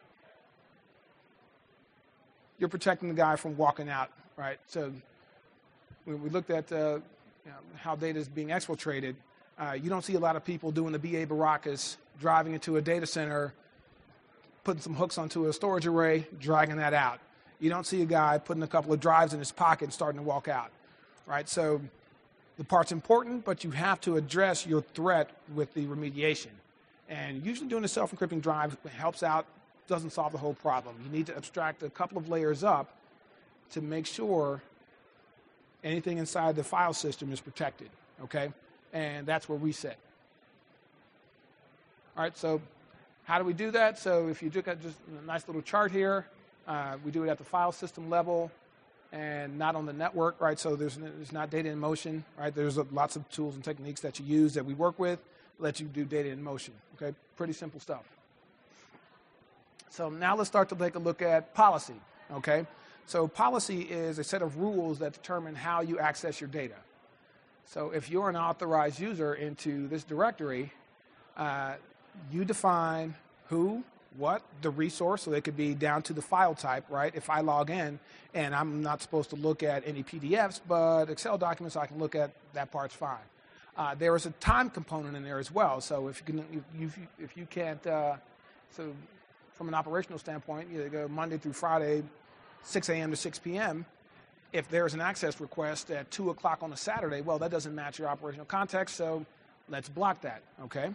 you're protecting the guy from walking out, right? So when we looked at how data is being exfiltrated, you don't see a lot of people doing the B.A. Baracus, driving into a data center, putting some hooks onto a storage array, dragging that out. You don't see a guy putting a couple of drives in his pocket and starting to walk out, right? So the part's important, but you have to address your threat with the remediation. And usually doing a self-encrypting drive helps out, doesn't solve the whole problem. You need to abstract a couple of layers up to make sure anything inside the file system is protected, okay? And that's where we sit. All right, so how do we do that? So if you look at just a nice little chart here, we do it at the file system level and not on the network, right? So there's not data in motion, right? There's lots of tools and techniques that you use that we work with, let you do data in motion, okay? Pretty simple stuff. So now let's start to take a look at policy, okay? So policy is a set of rules that determine how you access your data. So if you're an authorized user into this directory, you define who, what, the resource, so it could be down to the file type, right? If I log in and I'm not supposed to look at any PDFs, but Excel documents I can look at, that part's fine. There is a time component in there as well. So if you can't, so from an operational standpoint, you go Monday through Friday, 6 a.m. to 6 p.m., if there's an access request at 2 o'clock on a Saturday, well, that doesn't match your operational context, so let's block that, okay?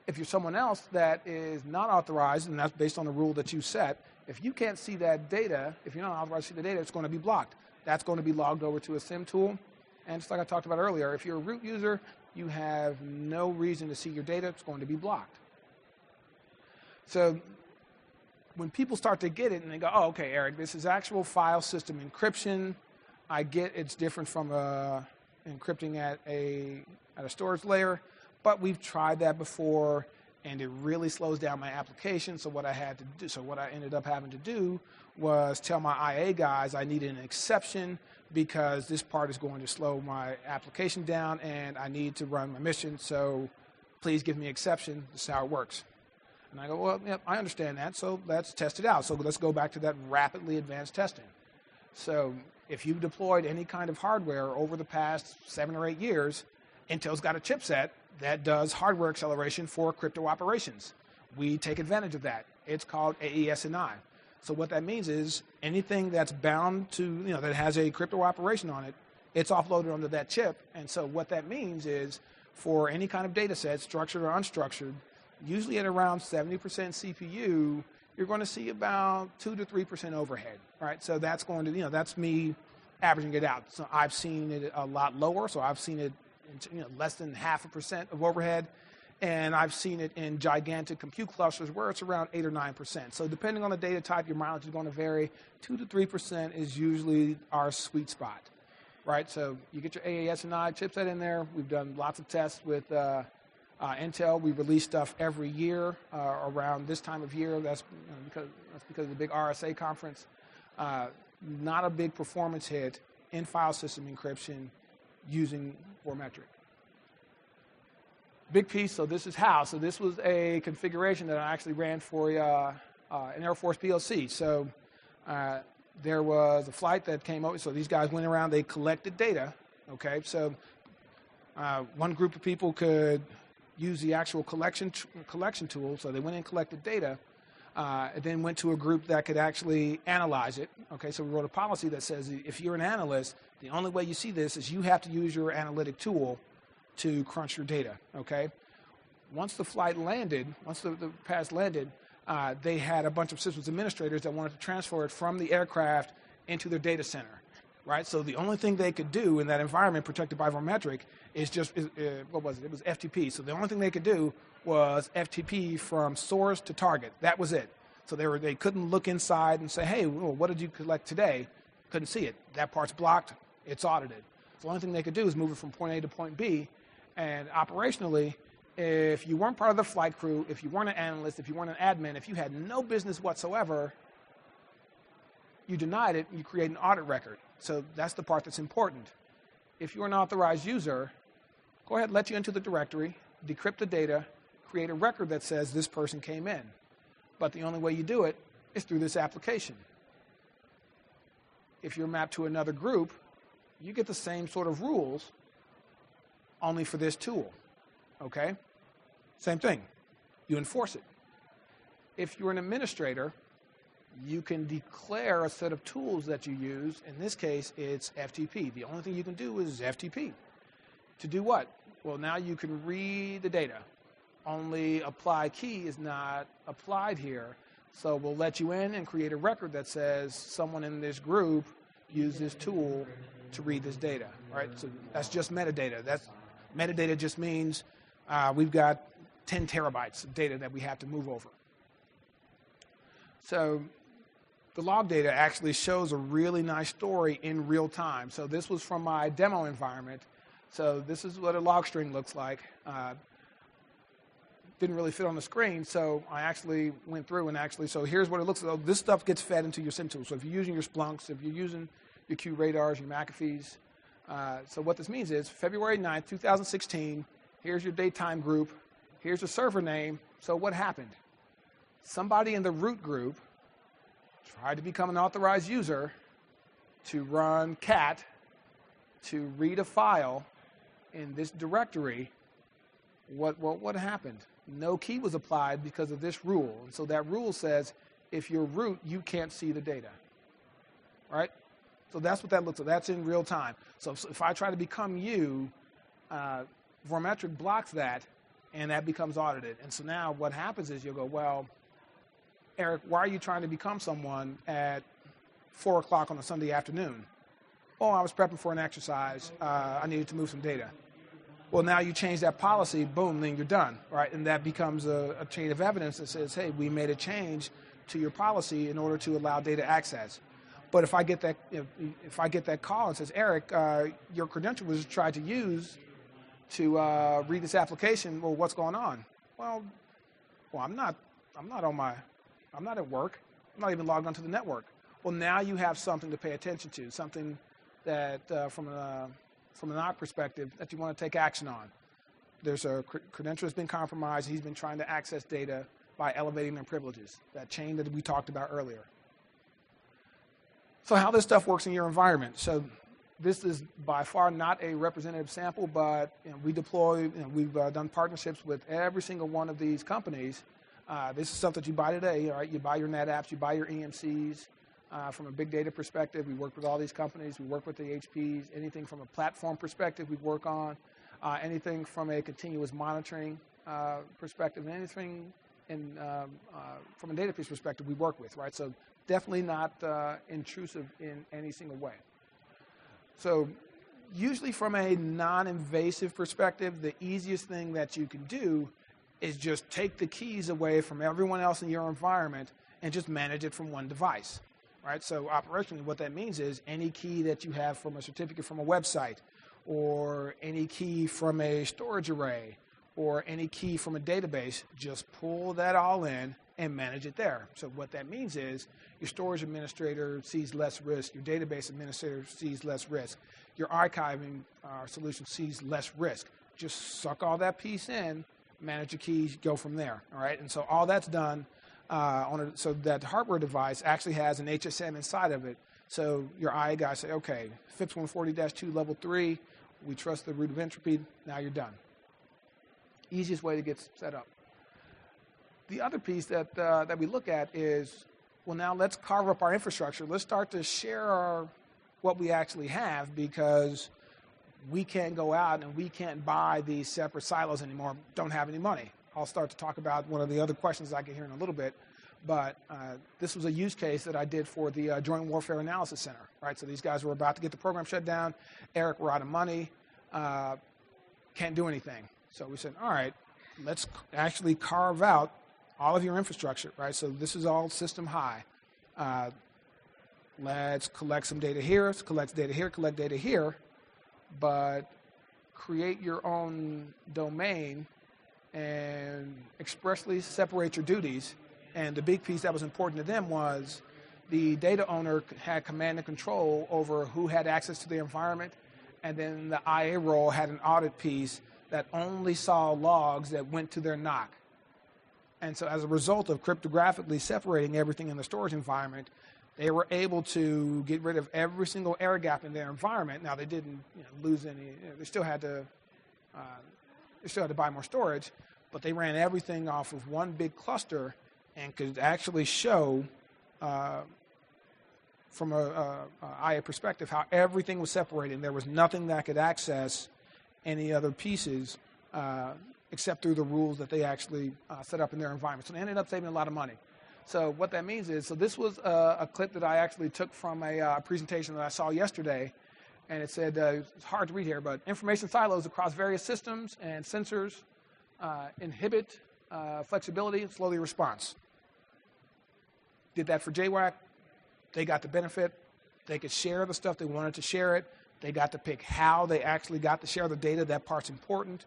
If you're someone else that is not authorized, and that's based on the rule that you set, if you can't see that data, if you're not authorized to see the data, it's going to be blocked. That's going to be logged over to a SIM tool. And just like I talked about earlier, if you're a root user, you have no reason to see your data. It's going to be blocked. So when people start to get it and they go, oh, okay, Eric, this is actual file system encryption. I get it's different from encrypting at a storage layer, but we've tried that before, and it really slows down my application. So what I had to do, so what I ended up having to do was tell my IA guys I needed an exception because this part is going to slow my application down, and I need to run my mission. So please give me an exception. This is how it works. And I go, well, yeah, I understand that, so let's test it out. So let's go back to that rapidly advanced testing. So if you've deployed any kind of hardware over the past 7 or 8 years, Intel's got a chipset that does hardware acceleration for crypto operations. We take advantage of that. It's called AES-NI. So what that means is anything that's bound to, that has a crypto operation on it, it's offloaded onto that chip. And so what that means is for any kind of data set, structured or unstructured, usually at around 70% CPU, you're going to see about 2 to 3% overhead, right? So that's going to, that's me averaging it out. So I've seen it a lot lower. So I've seen it in, less than 0.5% of overhead. And I've seen it in gigantic compute clusters where it's around 8 or 9%. So depending on the data type, your mileage is going to vary. 2 to 3% is usually our sweet spot, right? So you get your AES-NI chipset in there. We've done lots of tests with Intel, we release stuff every year around this time of year. That's because of the big RSA conference. Not a big performance hit in file system encryption using Vormetric. Big piece, so this is how. So this was a configuration that I actually ran for an Air Force PLC. So there was a flight that came over. So these guys went around, they collected data. Okay, so one group of people could use the actual collection tool. So they went and collected data, and then went to a group that could actually analyze it. Okay, so we wrote a policy that says if you're an analyst, the only way you see this is you have to use your analytic tool to crunch your data. Okay, once the flight landed, once the pass landed, they had a bunch of systems administrators that wanted to transfer it from the aircraft into their data center. Right, so the only thing they could do in that environment protected by Vormetric is just, what was it? It was FTP. So the only thing they could do was FTP from source to target. That was it. So they couldn't look inside and say, hey, well, what did you collect today? Couldn't see it. That part's blocked. It's audited. So the only thing they could do is move it from point A to point B. And operationally, if you weren't part of the flight crew, if you weren't an analyst, if you weren't an admin, if you had no business whatsoever, you denied it, and you create an audit record. So that's the part that's important. If you're an authorized user, go ahead, let you into the directory, decrypt the data, create a record that says this person came in. But the only way you do it is through this application. If you're mapped to another group, you get the same sort of rules, only for this tool. Okay? Same thing. You enforce it. If you're an administrator, you can declare a set of tools that you use. In this case, it's FTP. The only thing you can do is FTP. To do what? Well, now you can read the data. Only apply key is not applied here. So we'll let you in and create a record that says someone in this group used this tool to read this data, right? So that's just metadata. Metadata just means we've got 10 terabytes of data that we have to move over. So the log data actually shows a really nice story in real time. So this was from my demo environment. So this is what a log string looks like. Didn't really fit on the screen, so I actually went through and so here's what it looks like. This stuff gets fed into your SIM tool. So if you're using your Splunks, if you're using your Q radars, your McAfees. So what this means is February 9th, 2016, here's your daytime group, here's the server name. So what happened? Somebody in the root group tried to become an authorized user to run cat to read a file in this directory. What happened? No key was applied because of this rule. And so that rule says if you're root, you can't see the data. Right? So that's what that looks like. That's in real time. So if I try to become you, Vormetric blocks that, and that becomes audited. And so now what happens is you'll go, well, Eric, why are you trying to become someone at 4 o'clock on a Sunday afternoon? Oh, I was prepping for an exercise. I needed to move some data. Well, now you change that policy, boom, then you're done, right? And that becomes a chain of evidence that says, hey, we made a change to your policy in order to allow data access. But if I get that call and says, Eric, your credential was tried to use to read this application, well, what's going on? Well, I'm not at work. I'm not even logged onto the network. Well, now you have something to pay attention to, something that from an NITAAC perspective that you want to take action on. There's a credential has been compromised. He's been trying to access data by elevating their privileges, that chain that we talked about earlier. So how this stuff works in your environment. So this is by far not a representative sample, but we deploy, we've done partnerships with every single one of these companies. This is stuff that you buy today, right? You buy your NetApps, you buy your EMCs. From a big data perspective, we work with all these companies. We work with the HPs. Anything from a platform perspective, we work on. Anything from a continuous monitoring perspective, and anything from a database perspective, we work with, right? So definitely not intrusive in any single way. So usually from a non-invasive perspective, the easiest thing that you can do is just take the keys away from everyone else in your environment and just manage it from one device. Right? So operationally, what that means is any key that you have from a certificate from a website, or any key from a storage array, or any key from a database, just pull that all in and manage it there. So what that means is your storage administrator sees less risk, your database administrator sees less risk, your archiving solution sees less risk. Just suck all that piece in, manage your keys, go from there. All right, and so all that's done so that hardware device actually has an HSM inside of it. So your IA guys say, okay, FIPS 140-2 level 3, we trust the root of entropy, now you're done. Easiest way to get set up. The other piece that we look at is, well, now let's carve up our infrastructure. Let's start to share what we actually have, because we can't go out and we can't buy these separate silos anymore, don't have any money. I'll start to talk about one of the other questions I get here in a little bit, but this was a use case that I did for the Joint Warfare Analysis Center, right? So these guys were about to get the program shut down. Eric, we're out of money, can't do anything. So we said, all right, let's actually carve out all of your infrastructure, right? So this is all system high. Let's collect some data here, let's collect data here, collect data here, but create your own domain and expressly separate your duties. And the big piece that was important to them was the data owner had command and control over who had access to the environment, and then the IA role had an audit piece that only saw logs that went to their NITAAC. And so as a result of cryptographically separating everything in the storage environment, they were able to get rid of every single error gap in their environment. Now, they didn't lose any, they still had to buy more storage, but they ran everything off of one big cluster and could actually show from a IA perspective how everything was separated. There was nothing that could access any other pieces except through the rules that they actually set up in their environment. So they ended up saving a lot of money. So what that means is, so this was a clip that I actually took from a presentation that I saw yesterday, and it said, it's hard to read here, but information silos across various systems and sensors inhibit flexibility and slow the response. Did that for GWAC. They got the benefit. They could share the stuff they wanted to share it. They got to pick how they actually got to share the data. That part's important.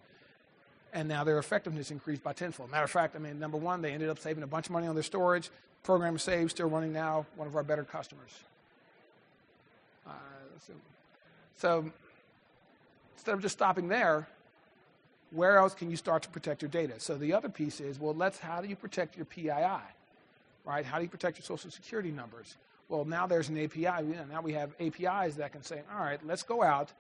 And now their effectiveness increased by tenfold. Matter of fact, I mean, number one, they ended up saving a bunch of money on their storage. Program is saved, still running now, one of our better customers. So instead of just stopping there, where else can you start to protect your data? So the other piece is, well, how do you protect your PII, right? How do you protect your social security numbers? Well, now there's an API. Now we have APIs that can say, all right, let's go out.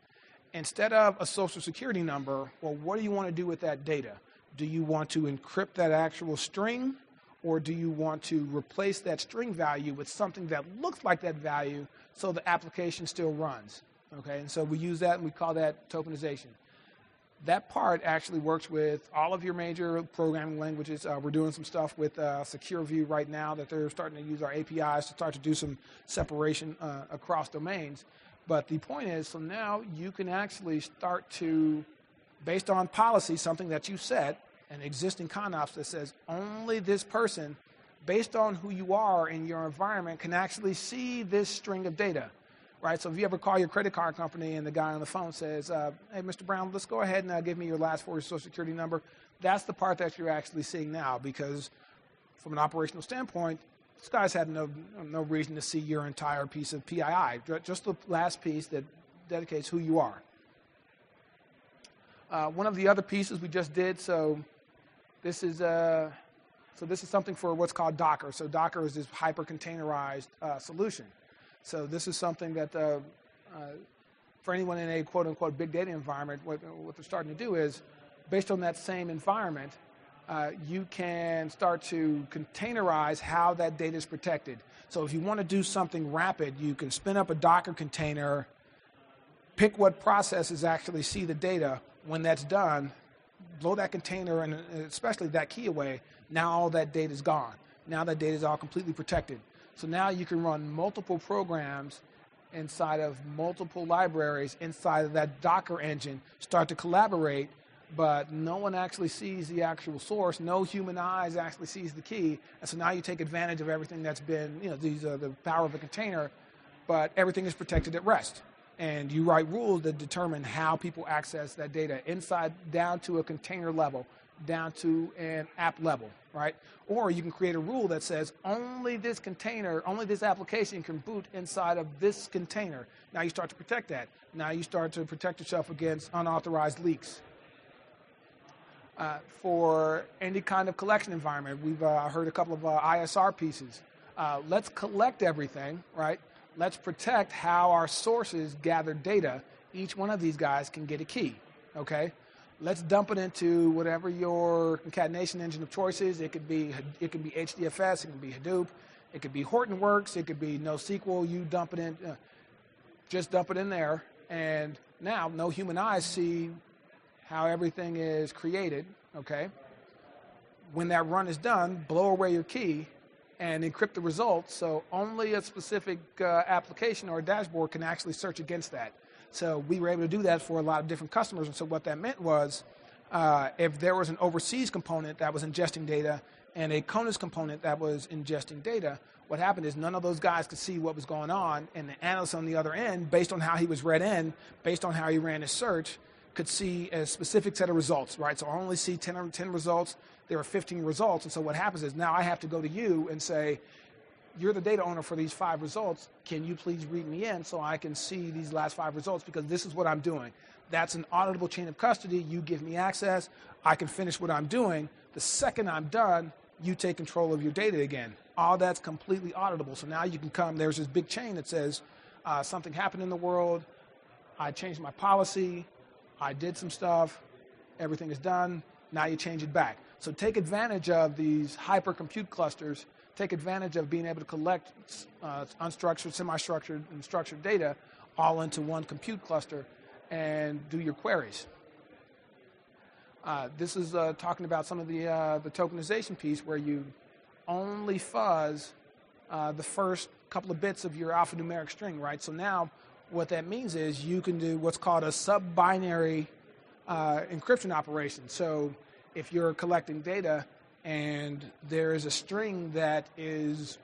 Instead of a social security number, well, what do you want to do with that data? Do you want to encrypt that actual string, or do you want to replace that string value with something that looks like that value so the application still runs? Okay, and so we use that and we call that tokenization. That part actually works with all of your major programming languages. We're doing some stuff with SecureView right now that they're starting to use our APIs to start to do some separation across domains. But the point is, so now you can actually start to, based on policy, something that you set, an existing ConOps that says only this person, based on who you are in your environment, can actually see this string of data, right? So if you ever call your credit card company and the guy on the phone says, hey, Mr. Brown, let's go ahead and give me your last 4 social security number, that's the part that you're actually seeing now, because from an operational standpoint, this guy's had no reason to see your entire piece of PII, just the last piece that dedicates who you are. One of the other pieces we just did, so this is something for what's called Docker. So Docker is this hyper-containerized solution. So this is something that for anyone in a quote-unquote big data environment, what they're starting to do is, based on that same environment, you can start to containerize how that data is protected. So if you want to do something rapid, you can spin up a Docker container, pick what processes actually see the data. When that's done, blow that container and especially that key away. Now all that data is gone. Now that data is all completely protected. So now you can run multiple programs inside of multiple libraries inside of that Docker engine, start to collaborate, but no one actually sees the actual source. No human eyes actually sees the key. And so now you take advantage of everything that's been, these are the power of a container, but everything is protected at rest. And you write rules that determine how people access that data inside down to a container level. down to an app level, right? Or you can create a rule that says only this container, only this application can boot inside of this container. Now you start to protect that. Now you start to protect yourself against unauthorized leaks. For any kind of collection environment, we've heard a couple of ISR pieces. Let's collect everything, right? Let's protect how our sources gather data. Each one of these guys can get a key, okay? Let's dump it into whatever your concatenation engine of choice is. It could be HDFS, it can be Hadoop, it could be Hortonworks, it could be NoSQL. You dump it in, just dump it in there, and now no human eyes see how everything is created, okay? When that run is done, blow away your key and encrypt the results, so only a specific application or a dashboard can actually search against that. So we were able to do that for a lot of different customers, and so what that meant was if there was an overseas component that was ingesting data and a CONUS component that was ingesting data, what happened is none of those guys could see what was going on, and the analyst on the other end, based on how he was read in, based on how he ran his search, could see a specific set of results, right? So I only see 10 results. There are 15 results. And so what happens is now I have to go to you and say, you're the data owner for these 5 results. Can you please read me in so I can see these last 5 results? Because this is what I'm doing. That's an auditable chain of custody. You give me access. I can finish what I'm doing. The second I'm done, you take control of your data again. All that's completely auditable. So now you can come, there's this big chain that says something happened in the world. I changed my policy. I did some stuff, everything is done, now you change it back. So take advantage of these hyper-compute clusters, take advantage of being able to collect unstructured, semi-structured, and structured data all into one compute cluster and do your queries. This is talking about some of the tokenization piece where you only fuzz the first couple of bits of your alphanumeric string, right? So now what that means is you can do what's called a sub-binary encryption operation. So if you're collecting data and there is a string that is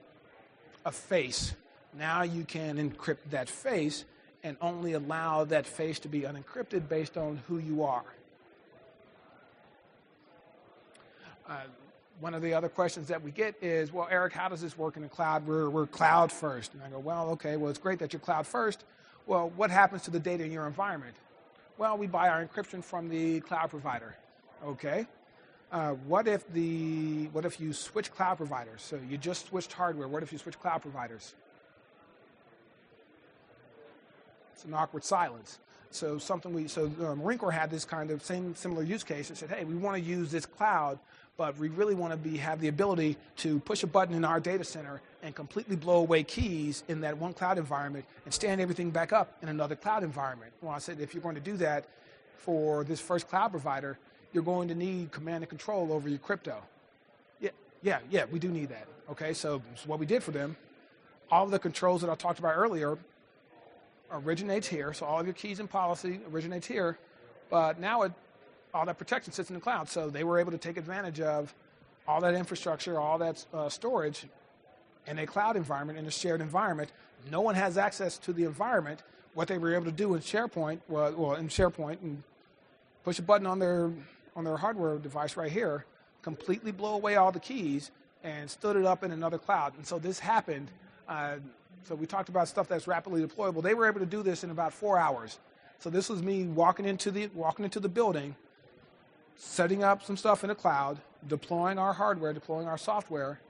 a face, now you can encrypt that face and only allow that face to be unencrypted based on who you are. One of the other questions that we get is, well, Eric, how does this work in the cloud? We're cloud first. And I go, well, okay, well, it's great that you're cloud first. Well, what happens to the data in your environment? Well, we buy our encryption from the cloud provider. Okay. What if you switch cloud providers? So you just switched hardware. What if you switch cloud providers? It's an awkward silence. So Marine Corps had this kind of similar use case and said, hey, we want to use this cloud, but we really want to have the ability to push a button in our data center and completely blow away keys in that one cloud environment and stand everything back up in another cloud environment. Well, I said, if you're going to do that for this first cloud provider, you're going to need command and control over your crypto. Yeah, we do need that. Okay, so what we did for them, all of the controls that I talked about earlier originates here. So all of your keys and policy originates here, but now all that protection sits in the cloud. So they were able to take advantage of all that infrastructure, all that storage in a cloud environment, in a shared environment. No one has access to the environment. What they were able to do in SharePoint, and push a button on their hardware device right here, completely blow away all the keys and stood it up in another cloud. And so this happened. So we talked about stuff that's rapidly deployable. They were able to do this in about 4 hours. So this was me walking into the building, setting up some stuff in the cloud, deploying our hardware, deploying our software,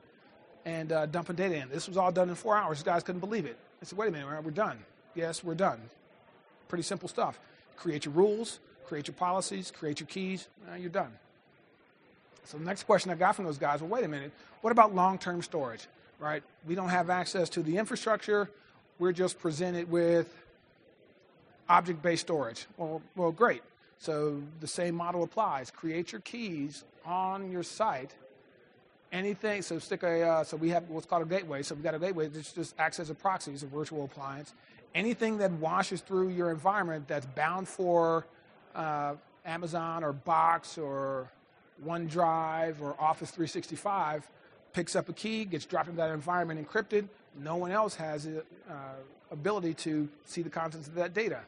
and dumping data in. This was all done in 4 hours. These guys couldn't believe it. I said, wait a minute, we're done. Yes, we're done. Pretty simple stuff. Create your rules, create your policies, create your keys, you're done. So the next question I got from those guys, well, wait a minute, what about long-term storage, right? We don't have access to the infrastructure. We're just presented with object-based storage. Well, great. So the same model applies. Create your keys on your site. Anything, so so we have what's called a gateway. So we've got a gateway that just acts as a proxy, as a virtual appliance. Anything that washes through your environment that's bound for Amazon or Box or OneDrive or Office 365 picks up a key, gets dropped into that environment encrypted. No one else has the ability to see the contents of that data.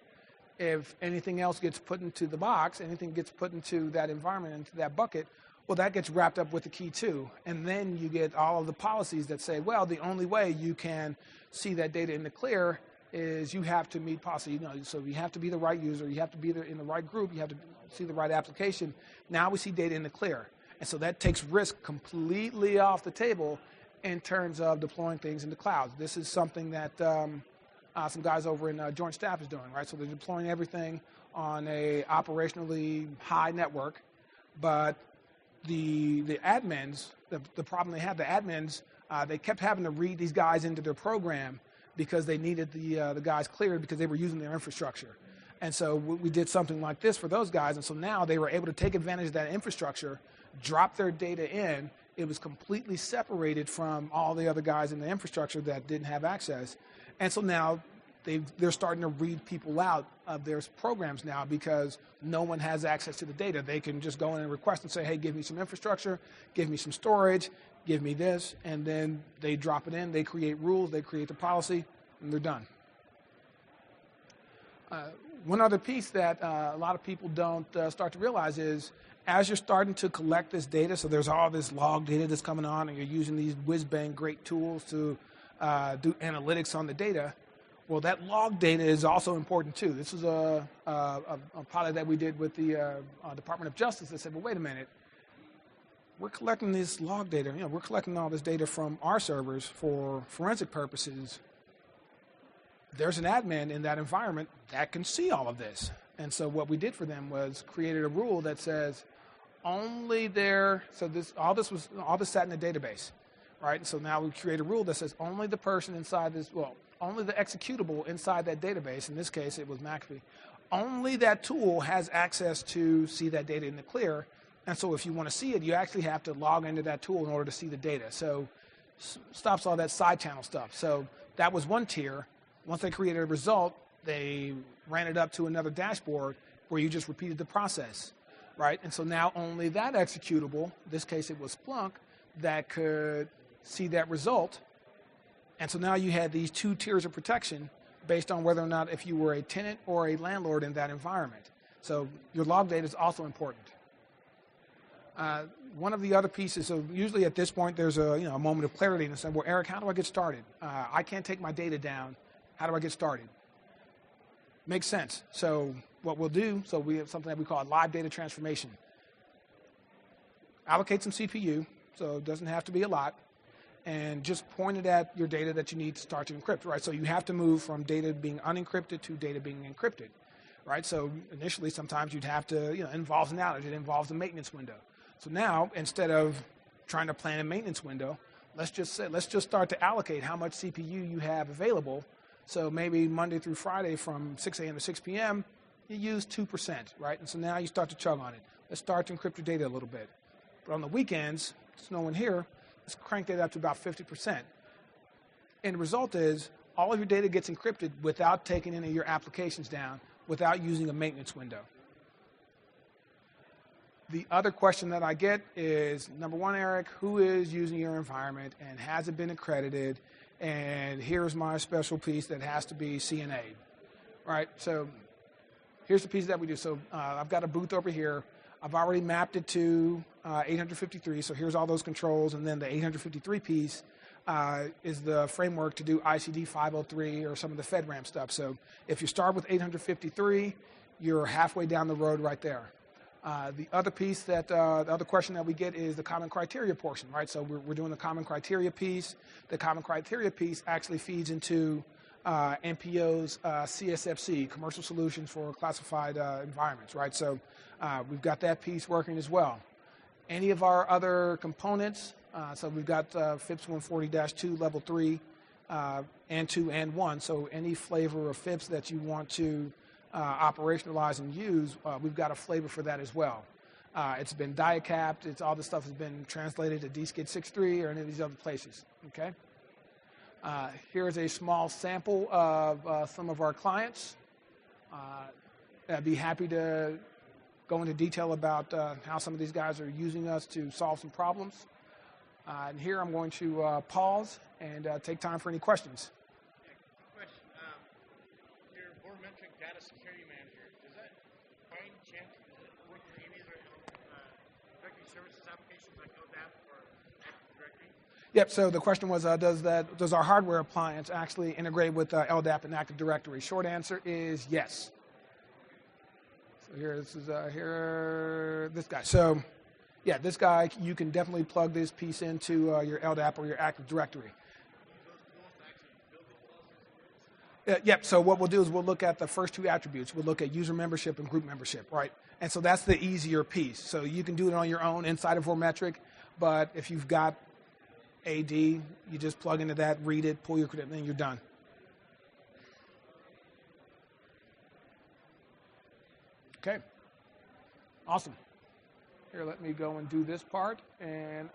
if anything else gets put into the box, anything gets put into that environment, into that bucket, well, that gets wrapped up with the key too. And then you get all of the policies that say, well, the only way you can see that data in the clear is you have to meet policy. So you have to be the right user, you have to be in the right group, you have to see the right application. Now we see data in the clear. And so that takes risk completely off the table in terms of deploying things in the cloud. This is something that some guys over in Joint Staff is doing, right? So they're deploying everything on a operationally high network, but the admins, the problem they had, the admins, they kept having to read these guys into their program because they needed the guys cleared because they were using their infrastructure. And so we did something like this for those guys, and so now they were able to take advantage of that infrastructure, drop their data in. It was completely separated from all the other guys in the infrastructure that didn't have access. And so now they're starting to read people out of their programs now because no one has access to the data. They can just go in and request and say, hey, give me some infrastructure, give me some storage, give me this, and then they drop it in, they create rules, they create the policy, and they're done. One other piece that a lot of people don't start to realize is as you're starting to collect this data, so there's all this log data that's coming on and you're using these whiz-bang great tools to do analytics on the data, well, that log data is also important too. This is a pilot that we did with the Department of Justice that said, well, wait a minute, we're collecting this log data, we're collecting all this data from our servers for forensic purposes. There's an admin in that environment that can see all of this. And so what we did for them was created a rule that says only all this sat in a database, right? And so now we create a rule that says only the person inside only the executable inside that database, in this case it was McAfee, only that tool has access to see that data in the clear. And so if you want to see it, you actually have to log into that tool in order to see the data. So stops all that side channel stuff. So that was one tier. Once they created a result, they ran it up to another dashboard where you just repeated the process, right? And so now only that executable, in this case it was Splunk, that could see that result. And so now you had these two tiers of protection based on whether or not if you were a tenant or a landlord in that environment. So your log data is also important. One of the other pieces, so usually at this point there's a moment of clarity and saying, well, Eric, how do I get started? I can't take my data down. How do I get started? Makes sense. So what we'll do, so we have something that we call live data transformation. Allocate some CPU, so it doesn't have to be a lot, and just point it at your data that you need to start to encrypt, right? So you have to move from data being unencrypted to data being encrypted, right? So initially sometimes you'd have to, it involves an outage, it involves a maintenance window. So now, instead of trying to plan a maintenance window, let's just start to allocate how much CPU you have available. So maybe Monday through Friday from 6 a.m. to 6 p.m., you use 2%, right? And so now you start to chug on it. Let's start to encrypt your data a little bit. But on the weekends, there's no one here, let's crank that up to about 50%. And the result is all of your data gets encrypted without taking any of your applications down, without using a maintenance window. The other question that I get is, number one, Eric, who is using your environment and has it been accredited? And here's my special piece that has to be CNA, right? So here's the piece that we do. So I've got a booth over here. I've already mapped it to 853, so here's all those controls, and then the 853 piece is the framework to do Icd 503 or some of the FedRAMP stuff. So if you start with 853, you're halfway down the road right there. The other piece the other question that we get is the common criteria portion, right? So we're doing the common criteria piece. The common criteria piece actually feeds into NPO's CSFC, Commercial Solutions for Classified Environments, right? So we've got that piece working as well. Any of our other components, so we've got FIPS 140-2 level 3 and 2 and 1. So any flavor of FIPS that you want to operationalize and use, we've got a flavor for that as well. It's been die-capped. All this stuff has been translated to DSKID 6.3 or any of these other places. Okay. Here's a small sample of some of our clients. I'd be happy to go into detail about how some of these guys are using us to solve some problems. And here I'm going to pause and take time for any questions. Question. Your board-metric data security manager, chance to work in any of their directory services applications like Ldap or Active Directory? Yep. So the question was, does our hardware appliance actually integrate with Ldap and Active Directory? Short answer is yes. So this guy. So yeah, this guy, you can definitely plug this piece into your Ldap or your Active Directory. Yep. So what we'll do is we'll look at the first two attributes. We'll look at user membership and group membership, right? And so that's the easier piece. So you can do it on your own inside of Vormetric, but if you've got AD, you just plug into that, read it, pull your credentials, and you're done. Okay. Awesome. Here, let me go and do this part, and